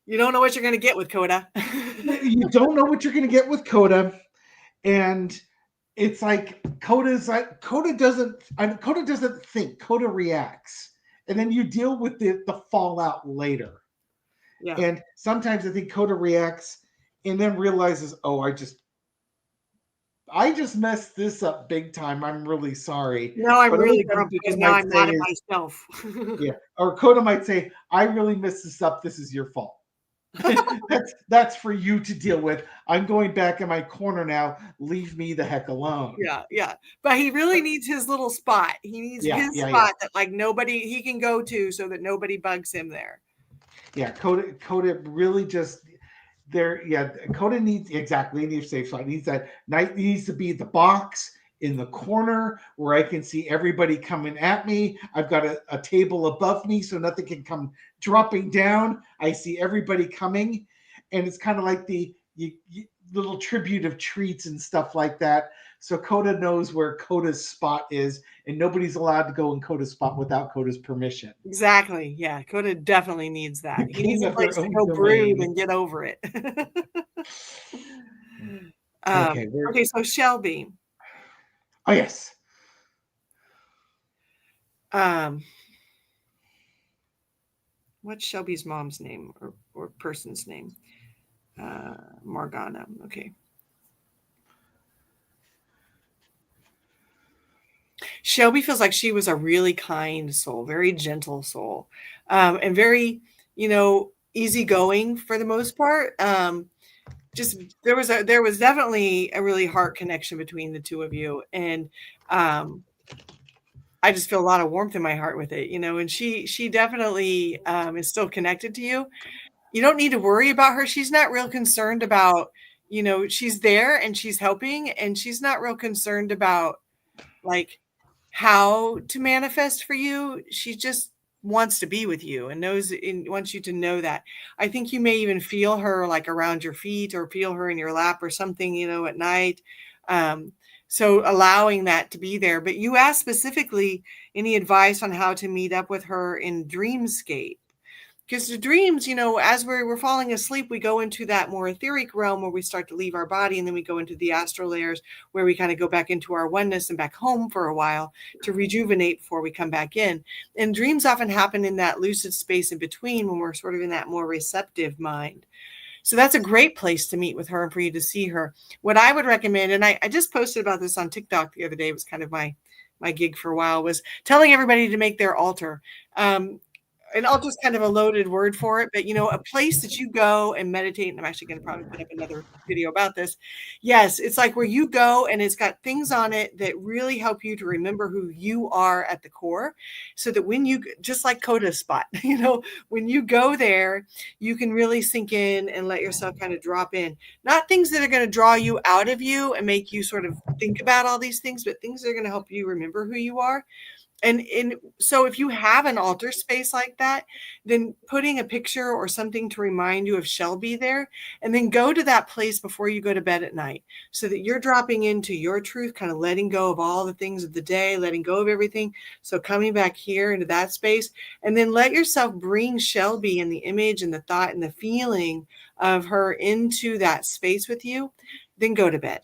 you don't know what you're going to get with Coda. You don't know what you're going to get with Coda, and it's like Coda doesn't think. Coda reacts, and then you deal with the fallout later. Yeah. And sometimes I think Coda reacts and then realizes, oh, I just messed this up big time. I'm really sorry. No, I'm really grumpy because now I'm mad at myself. Yeah. Or Coda might say, I really messed this up. This is your fault. that's for you to deal with. I'm going back in my corner now. Leave me the heck alone. Yeah. But he really needs his little spot. He needs his spot that like nobody he can go to, so that nobody bugs him there. Yeah, Coda really just there. Yeah, Coda needs a safe spot. He needs that night. He needs to be the box in the corner where I can see everybody coming at me. I've got a table above me so nothing can come dropping down. I see everybody coming, and it's kind of like the little tribute of treats and stuff like that. So Coda knows where Coda's spot is, and nobody's allowed to go in Coda's spot without Coda's permission. Exactly. Yeah, Coda definitely needs that. He needs a place to go brood and get over it. Okay, so Shelby. Oh, yes. What's Shelby's mom's name or person's name? Morgana. Okay. Shelby feels like she was a really kind soul, very gentle soul, and very, easygoing for the most part. Just there was definitely a really heart connection between the two of you, and I just feel a lot of warmth in my heart with it, and she definitely is still connected to you. You don't need to worry about her. She's not real concerned about, she's there and she's helping, and she's not real concerned about like how to manifest for you. She just wants to be with you and wants you to know that. I think you may even feel her like around your feet or feel her in your lap or something, at night. So allowing that to be there. But you asked specifically any advice on how to meet up with her in dreamscape. Because the dreams, as we're falling asleep, we go into that more etheric realm where we start to leave our body, and then we go into the astral layers where we kind of go back into our oneness and back home for a while to rejuvenate before we come back in. And dreams often happen in that lucid space in between when we're sort of in that more receptive mind. So that's a great place to meet with her and for you to see her. What I would recommend, and I just posted about this on TikTok the other day, it was kind of my gig for a while, was telling everybody to make their altar. And I'll just kind of a loaded word for it, but a place that you go and meditate. And I'm actually going to probably put up another video about this. Yes, it's like where you go and it's got things on it that really help you to remember who you are at the core, so that when you, just like Coda spot, when you go there, you can really sink in and let yourself kind of drop in. Not things that are going to draw you out of you and make you sort of think about all these things, but things that are going to help you remember who you are. And so if you have an altar space like that, then putting a picture or something to remind you of Shelby there, and then go to that place before you go to bed at night, so that you're dropping into your truth, kind of letting go of all the things of the day, letting go of everything. So coming back here into that space, and then let yourself bring Shelby and the image and the thought and the feeling of her into that space with you, then go to bed.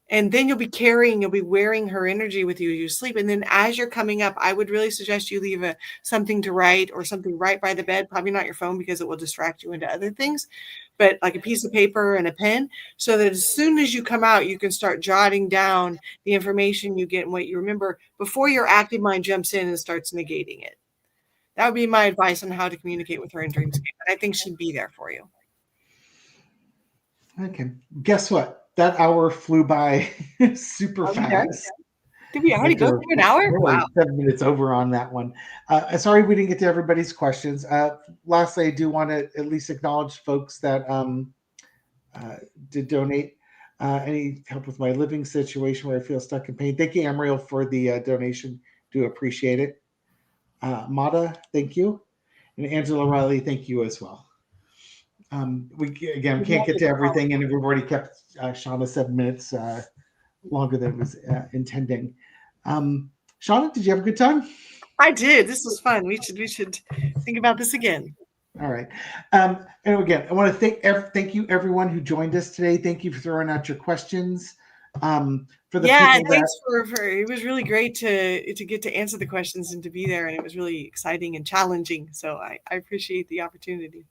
And then you'll be wearing her energy with you as you sleep. And then as you're coming up, I would really suggest you leave something to write or something right by the bed, probably not your phone because it will distract you into other things, but like a piece of paper and a pen, so that as soon as you come out, you can start jotting down the information you get and what you remember before your active mind jumps in and starts negating it. That would be my advice on how to communicate with her in dreamscape. And I think she'd be there for you. Okay. Guess what? That hour flew by super fast. Did we already go through an hour? Wow. 7 minutes over on that one. Sorry we didn't get to everybody's questions. Lastly, I do want to at least acknowledge folks that did donate. Any help with my living situation where I feel stuck in pain. Thank you, Amriel, for the donation. Do appreciate it. Mata, thank you. And Angela Riley, thank you as well. We can't get to everything, and we've already kept Shawna 7 minutes longer than was intending. Shawna, did you have a good time? I did. This was fun. We should think about this again. All right. And again, I want to thank you everyone who joined us today. Thank you for throwing out your questions. For the people thanks for it was really great to get to answer the questions and to be there, and it was really exciting and challenging. So I appreciate the opportunity.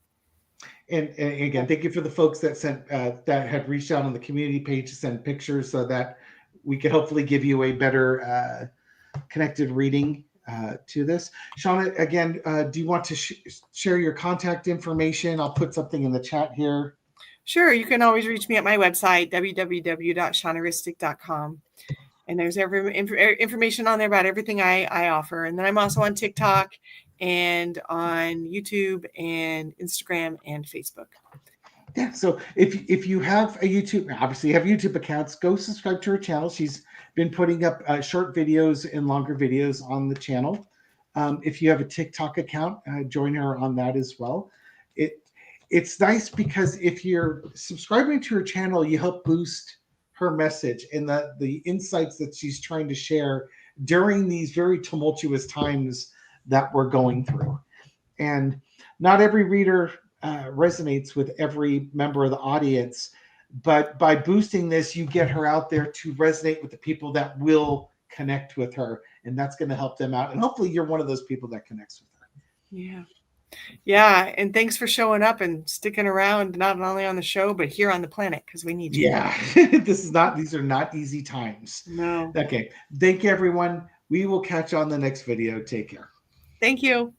And again, thank you for the folks that sent that had reached out on the community page to send pictures, so that we could hopefully give you a better connected reading to this. Shawna, again, do you want to share your contact information? I'll put something in the chat here. Sure. You can always reach me at my website, www.shawnaristic.com. And there's every information on there about everything I offer. And then I'm also on TikTok and on YouTube and Instagram and Facebook. Yeah, so if you have a YouTube, obviously you have YouTube accounts, go subscribe to her channel. She's been putting up short videos and longer videos on the channel. If you have a TikTok account, join her on that as well. It's nice because if you're subscribing to her channel, you help boost her message and the insights that she's trying to share during these very tumultuous times that we're going through. And not every reader resonates with every member of the audience, but by boosting this, you get her out there to resonate with the people that will connect with her, and that's going to help them out. And hopefully you're one of those people that connects with her. Yeah. And thanks for showing up and sticking around, not only on the show, but here on the planet, because we need you. Yeah. These are not easy times. No. Okay. Thank you, everyone. We will catch you on the next video. Take care. Thank you.